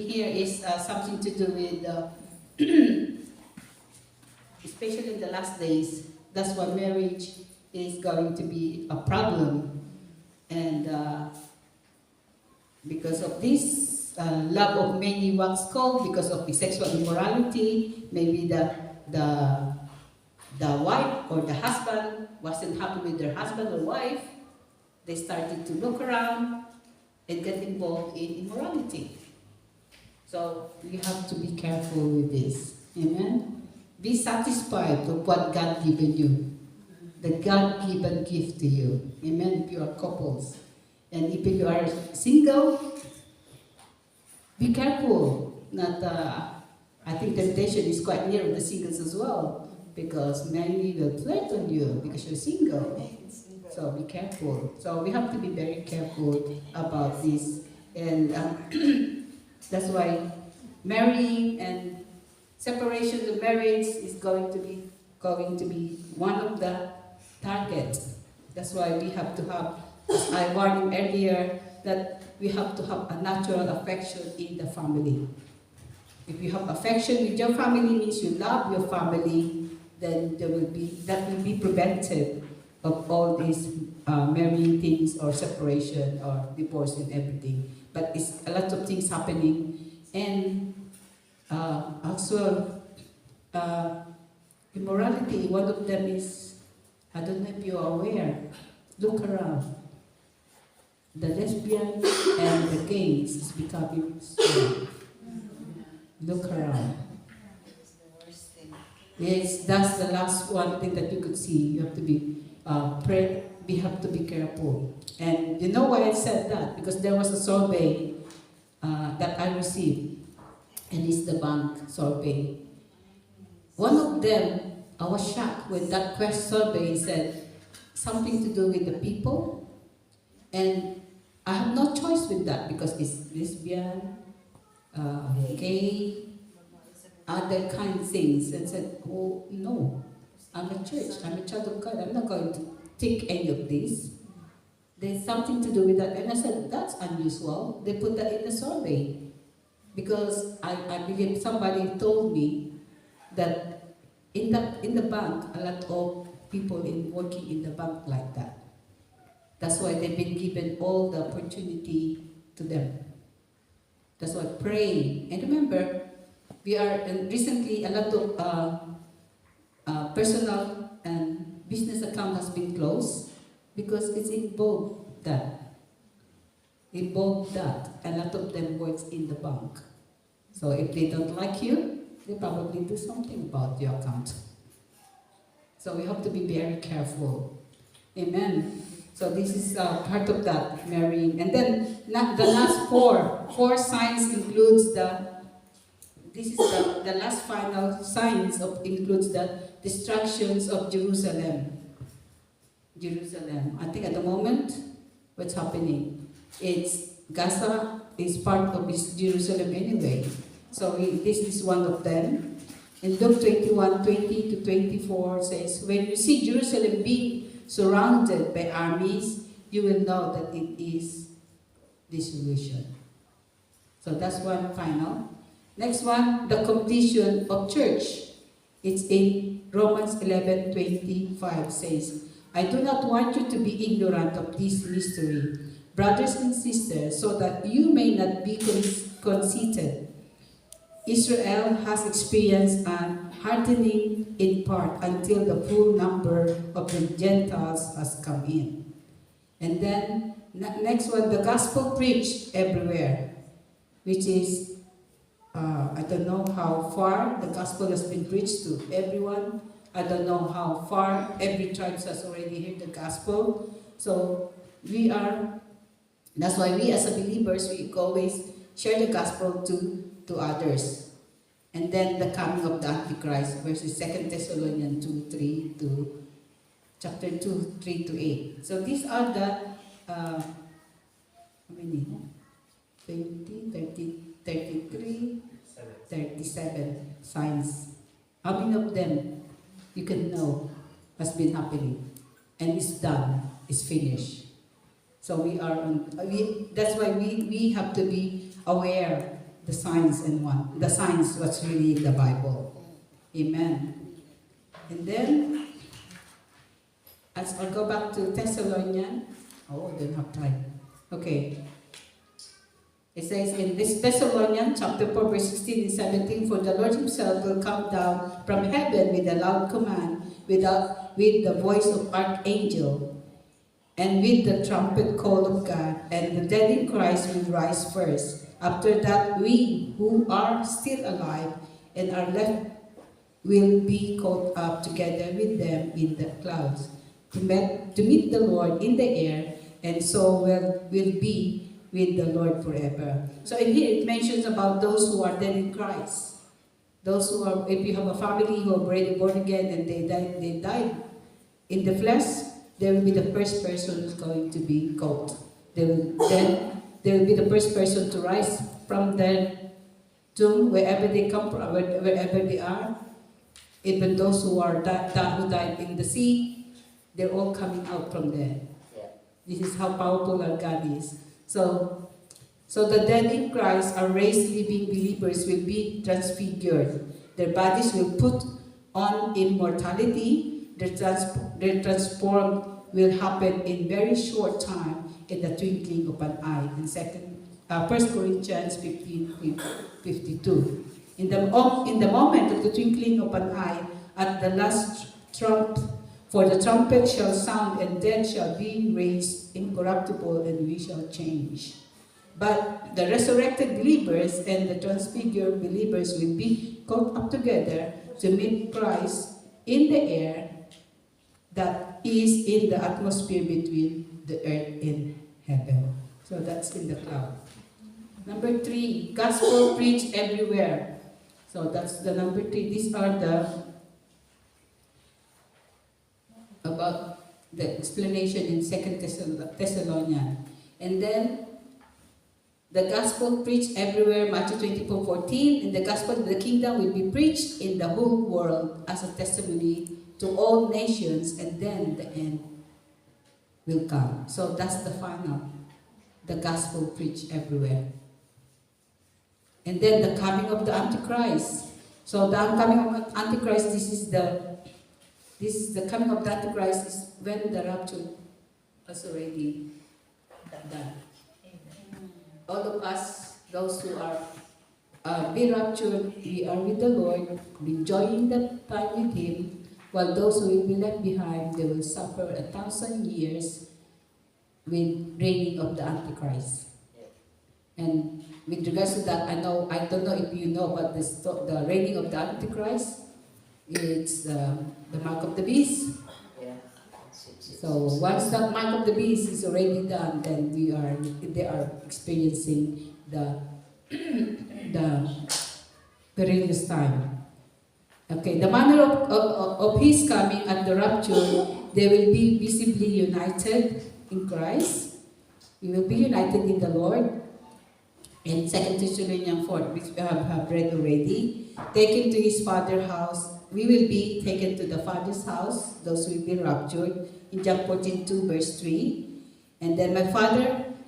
here is something to do with, especially in the last days, that's why marriage is going to be a problem. And because of this love of many wax cold, because of the sexual immorality, maybe the wife or the husband wasn't happy with their husband or wife, they started to look around and get involved in immorality. So you have to be careful with this. Amen? Be satisfied with what God given you. The God-given gift to you. Amen? If you are couples. And if you are single, be careful. I think temptation is quite near with the singles as well. Because many will flirt on you because you're single. So be careful. So we have to be very careful about this. And that's why marrying and separation of marriage is going to be one of the targets. That's why we have to have, as I warned earlier, that we have to have a natural affection in the family. If you have affection with your family, means you love your family, then that will be preventive of all these marrying things or separation or divorce and everything. But it's a lot of things happening. And also, immorality, one of them is, I don't know if you are aware, look around. The lesbian and the gays is becoming strong. Look around. Yes, that's the last one thing that you could see. You have to be we have to be careful. And you know why I said that? Because there was a survey that I received, and it's the bank survey. One of them, I was shocked when that survey said something to do with the people, and I have no choice with that because it's lesbian, gay, other kind of things, and said, oh no, I'm a church, I'm a child of God, I'm not going to take any of this. There's something to do with that. And I said, that's unusual. They put that in the survey. Because I believe somebody told me that in the bank, a lot of people working in the bank like that. That's why they've been given all the opportunity to them. That's why pray. And remember, we are recently a lot of personal and business account has been closed because it's involved that. A lot of them works in the bank. So if they don't like you, they probably do something about your account. So we have to be very careful. Amen. So this is part of that, marrying. And then the last four signs includes this is the last final signs includes the destructions of Jerusalem. I think at the moment, what's happening? It's Gaza is part of Jerusalem anyway. So this is one of them. In Luke 21:20 to 24 says, when you see Jerusalem being surrounded by armies, you will know that it is dissolution. So that's one final. Next one, the completion of church. It's in Romans 11:25 says, I do not want you to be ignorant of this mystery, brothers and sisters, so that you may not be conceited. Israel has experienced an hardening in part until the full number of the Gentiles has come in. And then, next one, the gospel preached everywhere, which is, I don't know how far the gospel has been preached to everyone. I don't know how far every tribe has already heard the gospel. So that's why we as believers, we always share the gospel to others. And then the coming of the Antichrist versus 2 Thessalonians 2:3 to chapter 2, 3 to 8. So these are the, how many? 20, 30, 33, 37 signs. How many of them you can know has been happening? and it's done, it's finished. So that's why we have to be aware the signs what's really in the Bible. Amen. And then, as I'll go back to Thessalonians. Oh, I don't have time. Okay. It says in this Thessalonians chapter 4, verse 16 and 17, for the Lord himself will come down from heaven with a loud command, with the voice of archangel, and with the trumpet call of God, and the dead in Christ will rise first. After that, we who are still alive and are left will be caught up together with them in the clouds to meet the Lord in the air, and so will be with the Lord forever. So in here it mentions about those who are dead in Christ. Those who are, if you have a family who are already born again and they died in the flesh, they will be the first person who's going to be caught. They will be the first person to rise from their tomb, wherever they come from, wherever they are. Even those who died in the sea, they're all coming out from there. This is how powerful our God is. So the dead in Christ, our raised living believers, will be transfigured. Their bodies will put on immortality. Their transform will happen in very short time, in the twinkling of an eye. In 1 Corinthians 15:52. In the moment of the twinkling of an eye, at the last trump, for the trumpet shall sound, and death shall be raised incorruptible, and we shall change. But the resurrected believers and the transfigured believers will be caught up together to meet Christ in the air that is in the atmosphere between the earth and heaven. So that's in the cloud. Number 3, gospel preached everywhere. So that's the number 3. These are about the explanation in 2 Thessalonians. And then the gospel preached everywhere, Matthew 24:14, and the gospel of the kingdom will be preached in the whole world as a testimony to all nations, and then the end will come. So that's the final. The gospel preached everywhere. And then the coming of the Antichrist. So the coming of Antichrist, this is the coming of the Antichrist is when the rapture is already done. All of us, those who are be raptured, we are with the Lord, enjoying the time with Him, while those who will be left behind, they will suffer 1,000 years with reigning of the Antichrist. And with regards to that, I don't know if you know about the reigning of the Antichrist. It's the mark of the beast. So once that mark of the beast is already done, then they are experiencing the perilous time. Okay, the manner of his coming at the rapture, they will be visibly united in Christ. We will be united in the Lord. In 2 Thessalonians 4, which we have read already, taken to his father's house. We will be taken to the Father's house, those who will be raptured, in John 14:2, verse 3. And then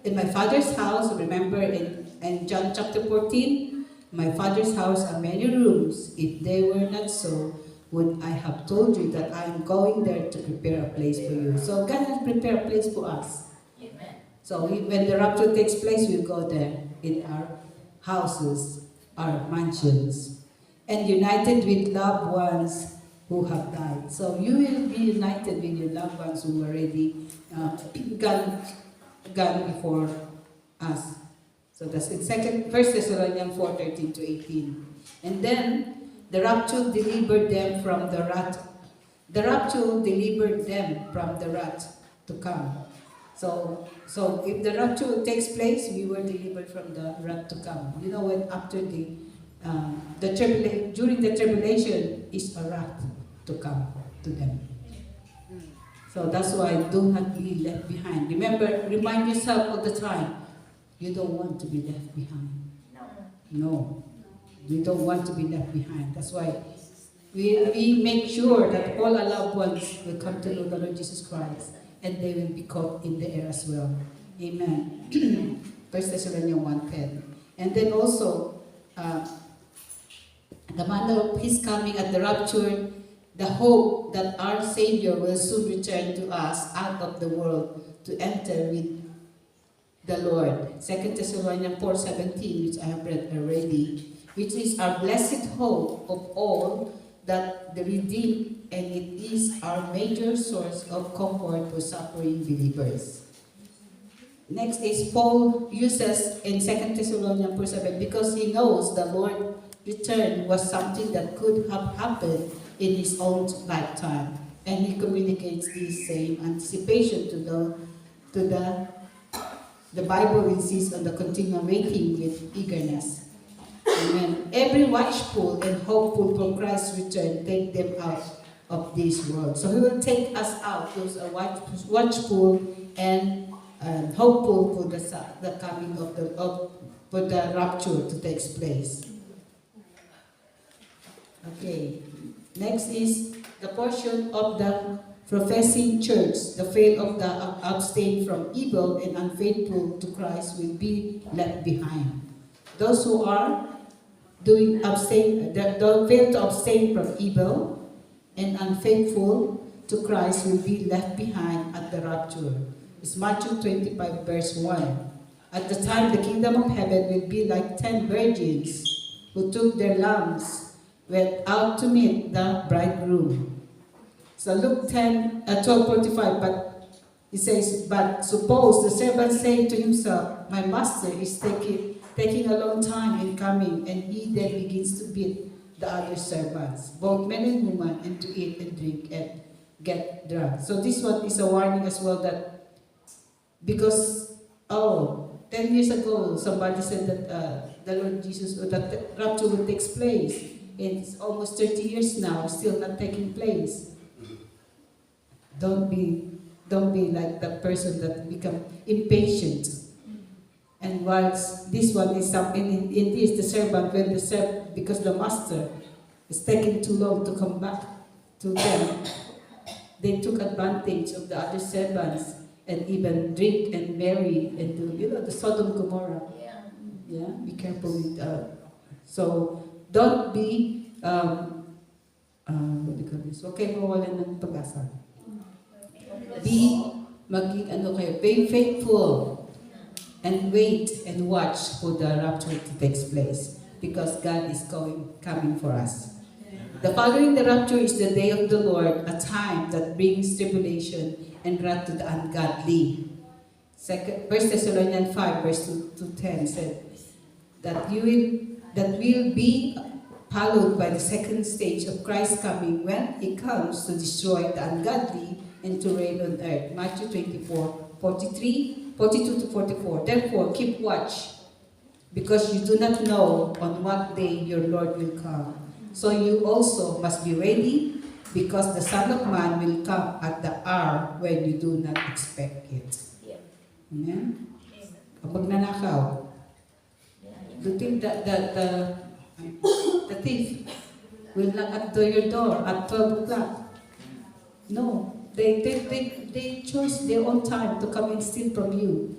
in my Father's house, remember in John chapter 14, my Father's house are many rooms. If they were not so, would I have told you that I am going there to prepare a place for you? So God has prepared a place for us. Amen. So when the rapture takes place, we'll go there in our houses, our mansions, and united with loved ones who have died. So you will be united with your loved ones who already gone before us. So that's in 1 Thessalonians 4:13-18. And then the rapture delivered them from the wrath. The rapture delivered them from the wrath to come. So if the rapture takes place, we were delivered from the wrath to come. You know, when after during the tribulation is a wrath to come to them. So that's why do not be left behind. Remind yourself all the time, you don't want to be left behind. No. You don't want to be left behind. That's why we make sure that all our loved ones will come to know the Lord Jesus Christ and they will be caught in the air as well. Amen. 1 Thessalonians 1:10. And then also, the manner of His coming at the rapture, the hope that our Savior will soon return to us out of the world to enter with the Lord. 2 Thessalonians 4:17, which I have read already, which is our blessed hope of all that the redeemed, and it is our major source of comfort for suffering believers. Next is Paul uses in 2 Thessalonians 4:7 because he knows the Lord's return was something that could have happened in his own lifetime, and he communicates this same anticipation to the Bible insists on the continual waiting with eagerness. Amen. Every watchful and hopeful for Christ's return take them out of this world. So He will take us out. Those are watchful and hopeful for the coming of for the rapture to take place. Okay. Next is the portion of the professing church. The faith of the abstain from evil and unfaithful to Christ will be left behind. Those who are fail to abstain from evil and unfaithful to Christ will be left behind at the rapture. It's Matthew 25 verse 1. At the time, the kingdom of heaven will be like 10 virgins who took their lamps, went out to meet the bridegroom. So Luke 12:45, but it says, but suppose the servant say to himself, my master is taking a long time in coming, and he then begins to beat the other servants, both men and women, and to eat and drink and get drunk. So this one is a warning as well, that because 10 years ago somebody said that the Lord Jesus, or that the rapture will take place, and it's almost 30 years now, still not taking place. Don't be like that person that become impatient. And whilst this one is something in this, the servant, because the master is taking too long to come back to them, they took advantage of the other servants and even drink and marry and do, the Sodom and Gomorrah. Yeah, be careful with so don't be what do you call this? Okay, mawalan ng pag-asa. Be faithful and wait and watch for the rapture to take place, because God is coming for us. The following the rapture is the day of the Lord, a time that brings tribulation and wrath to the ungodly. 1 Thessalonians 5 verse 2 to 10 said that will be followed by the second stage of Christ's coming, when He comes to destroy the ungodly and to reign on earth. Matthew 24:42 to 44. Therefore, keep watch, because you do not know on what day your Lord will come. So you also must be ready, because the Son of Man will come at the hour when you do not expect it. Amen? Kapag nanakaw, do you think that the thief will knock at your door at 12 o'clock? No. They chose their own time to come and steal from you.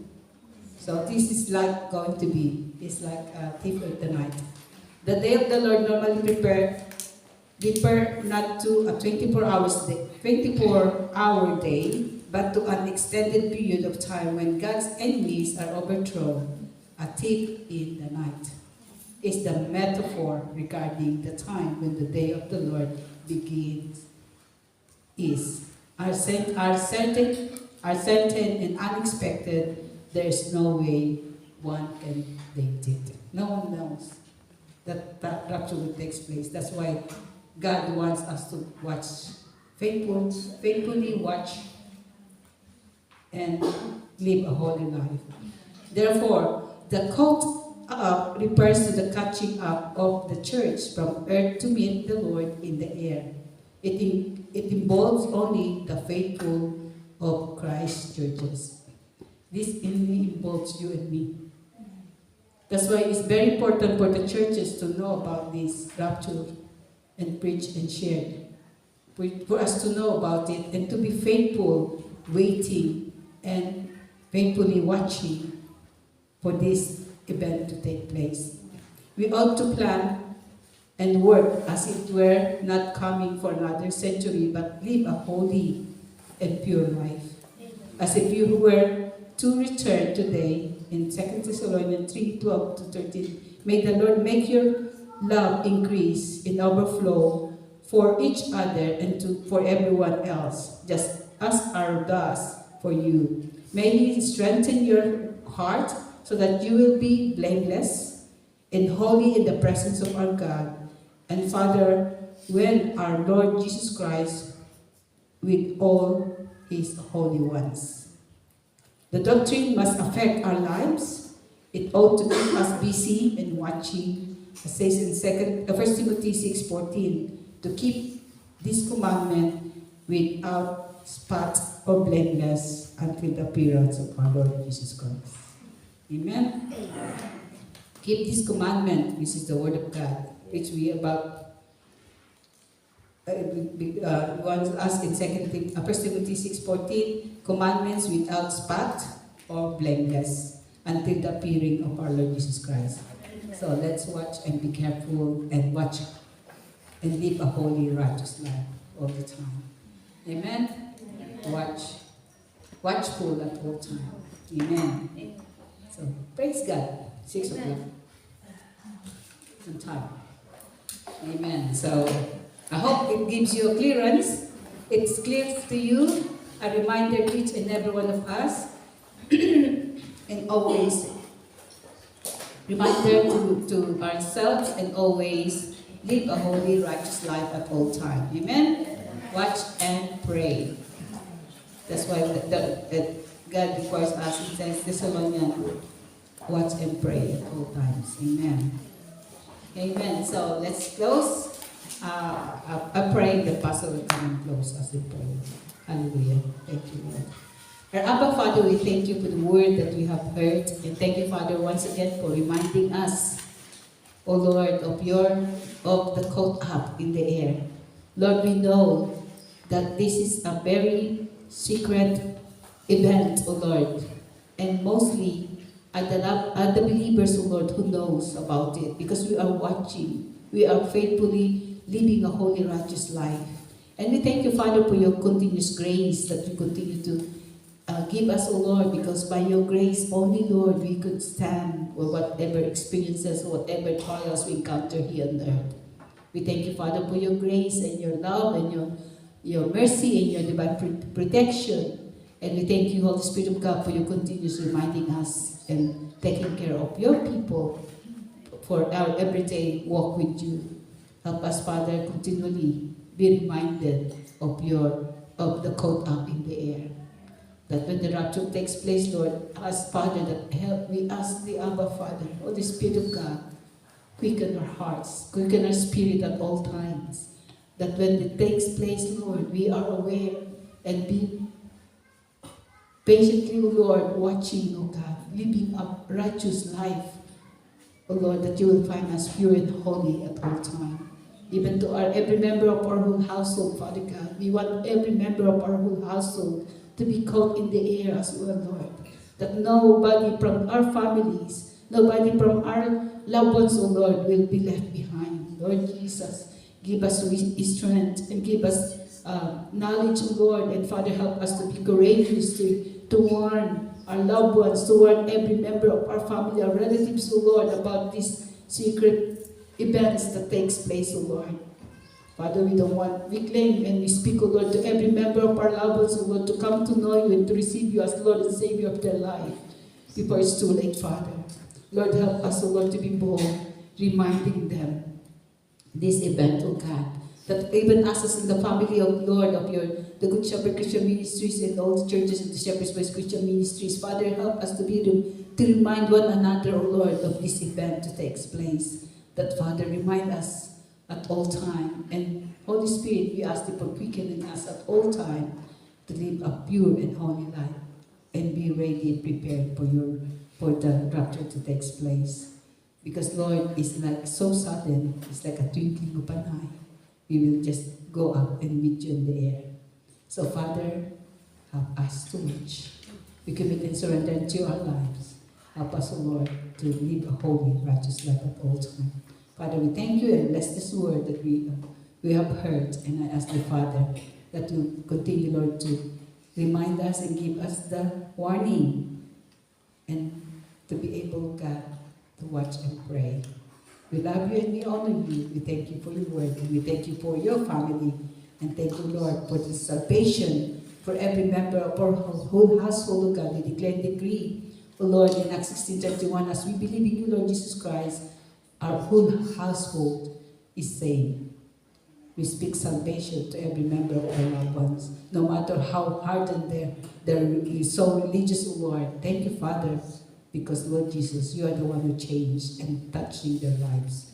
So this is like going to be, it's like a thief of the night. The day of the Lord normally prepare not to a 24-hour day, but to an extended period of time when God's enemies are overthrown. A thief in the night is the metaphor regarding the time when the day of the Lord begins. Are certain and unexpected. There is no way one can date it. No one knows that rapture will take place. That's why God wants us to watch, faithfully watch, and live a holy life. Therefore, the caught up refers to the catching up of the church from earth to meet the Lord in the air. It involves only the faithful of Christ's churches. This only involves you and me. That's why it's very important for the churches to know about this rapture and preached and shared. For us to know about it and to be faithful, waiting and faithfully watching for this event to take place. We ought to plan and work as if we're not coming for another century, but live a holy and pure life. As if you were to return today in 2 Thessalonians 3:12 to 13. May the Lord make your love increase in overflow for each other and for everyone else, just as our does for you. May He strengthen your heart so that you will be blameless and holy in the presence of our God and Father when our Lord Jesus Christ with all His holy ones. The doctrine must affect our lives. It ought to keep us busy and watching, as says in 1 Timothy 6:14, to keep this commandment without spot or blameless until the appearance of our Lord Jesus Christ. Amen? Keep this commandment, which is the Word of God, which we wants us in 1 Timothy 6:14, commandments without spot or blameless until the appearing of our Lord Jesus Christ. So let's watch and be careful and watch and live a holy, righteous life all the time. Amen? Watchful at all time. Amen. So praise God. 6 o'clock. Some time. Amen. So I hope it gives you a clearance. It's clear to you, a reminder to each and every one of us, and always reminder to ourselves and always live a holy, righteous life at all time. Amen? Watch and pray. That's why God requires us in Thessalonians, watch and pray at all times. Amen. Amen. So let's close. I pray the pastor will come and close us in prayer. Hallelujah. Thank you, Lord. Our Abba Father, we thank you for the word that we have heard. And thank you, Father, once again for reminding us, O Lord, of the caught up in the air. Lord, we know that this is a very secret event, O Lord. And mostly are the believers, O Lord, who knows about it. Because we are watching. We are faithfully living a holy, righteous life. And we thank you, Father, for your continuous grace that you continue to give us, O Lord, because by your grace only, Lord, we could stand for whatever experiences, whatever trials we encounter here on earth. We thank you, Father, for your grace and your love and your mercy and your divine protection. And we thank you, Holy Spirit of God, for your continuous reminding us and taking care of your people for our everyday walk with you. Help us, Father, continually be reminded of the caught up in the air. That when the rapture takes place, Lord, ask, Father, we ask the Abba Father, Holy Spirit of God, quicken our hearts, quicken our spirit at all times. That when it takes place, Lord, we are aware and be patiently, Lord, watching, oh God, living a righteous life, oh Lord, that you will find us pure and holy at all times. Even to every member of our whole household, Father God, we want every member of our whole household to be caught in the air as well, Lord. That nobody from our families, nobody from our loved ones, oh Lord, will be left behind. Lord Jesus, give us strength and give us knowledge, oh Lord, and Father, help us to be courageous, to warn our loved ones, to warn every member of our family, our relatives, oh Lord, about these secret events that takes place, oh Lord. Father, we claim and we speak, O Lord, to every member of our loved ones, O Lord, to come to know you and to receive you as Lord and Savior of their life before it's too late, Father. Lord, help us, O Lord, to be bold, reminding them this event, O God, that even us as in the family of Lord, of the Good Shepherd Christian Ministries and all the churches of the Shepherd's Voice Christian Ministries, Father, help us to remind one another, O Lord, of this event to take place. That, Father, remind us at all time. And Holy Spirit, we ask you for quickening us at all time to live a pure and holy life and be ready and prepared for the rapture to take place. Because, Lord, it's like so sudden, it's like a twinkling of an eye. we will just go up and meet you in the air. So Father, help us to watch. We commit and surrender into our lives. Help us, O Lord, to live a holy, righteous life at all times. Father, we thank you and bless this word that we have heard. And I ask the Father that you continue, Lord, to remind us and give us the warning and to be able, God, to watch and pray. We love you and we honor you. We thank you for your word and we thank you for your family. And thank you, Lord, for the salvation for every member of our whole household, O God. We declare and decree, O Lord, in Acts 16:31, as we believe in you, Lord Jesus Christ, our whole household is saved. We speak salvation to every member of our loved ones, no matter how hardened they're so religious, O Lord. Thank you, Father, because, Lord Jesus, you are the one who changed and touching their lives.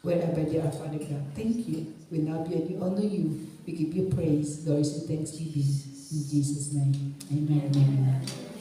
Wherever they are, Father God, thank you. We love you and we honor you. We give you praise, glory, and thanksgiving. In Jesus' name, amen and amen.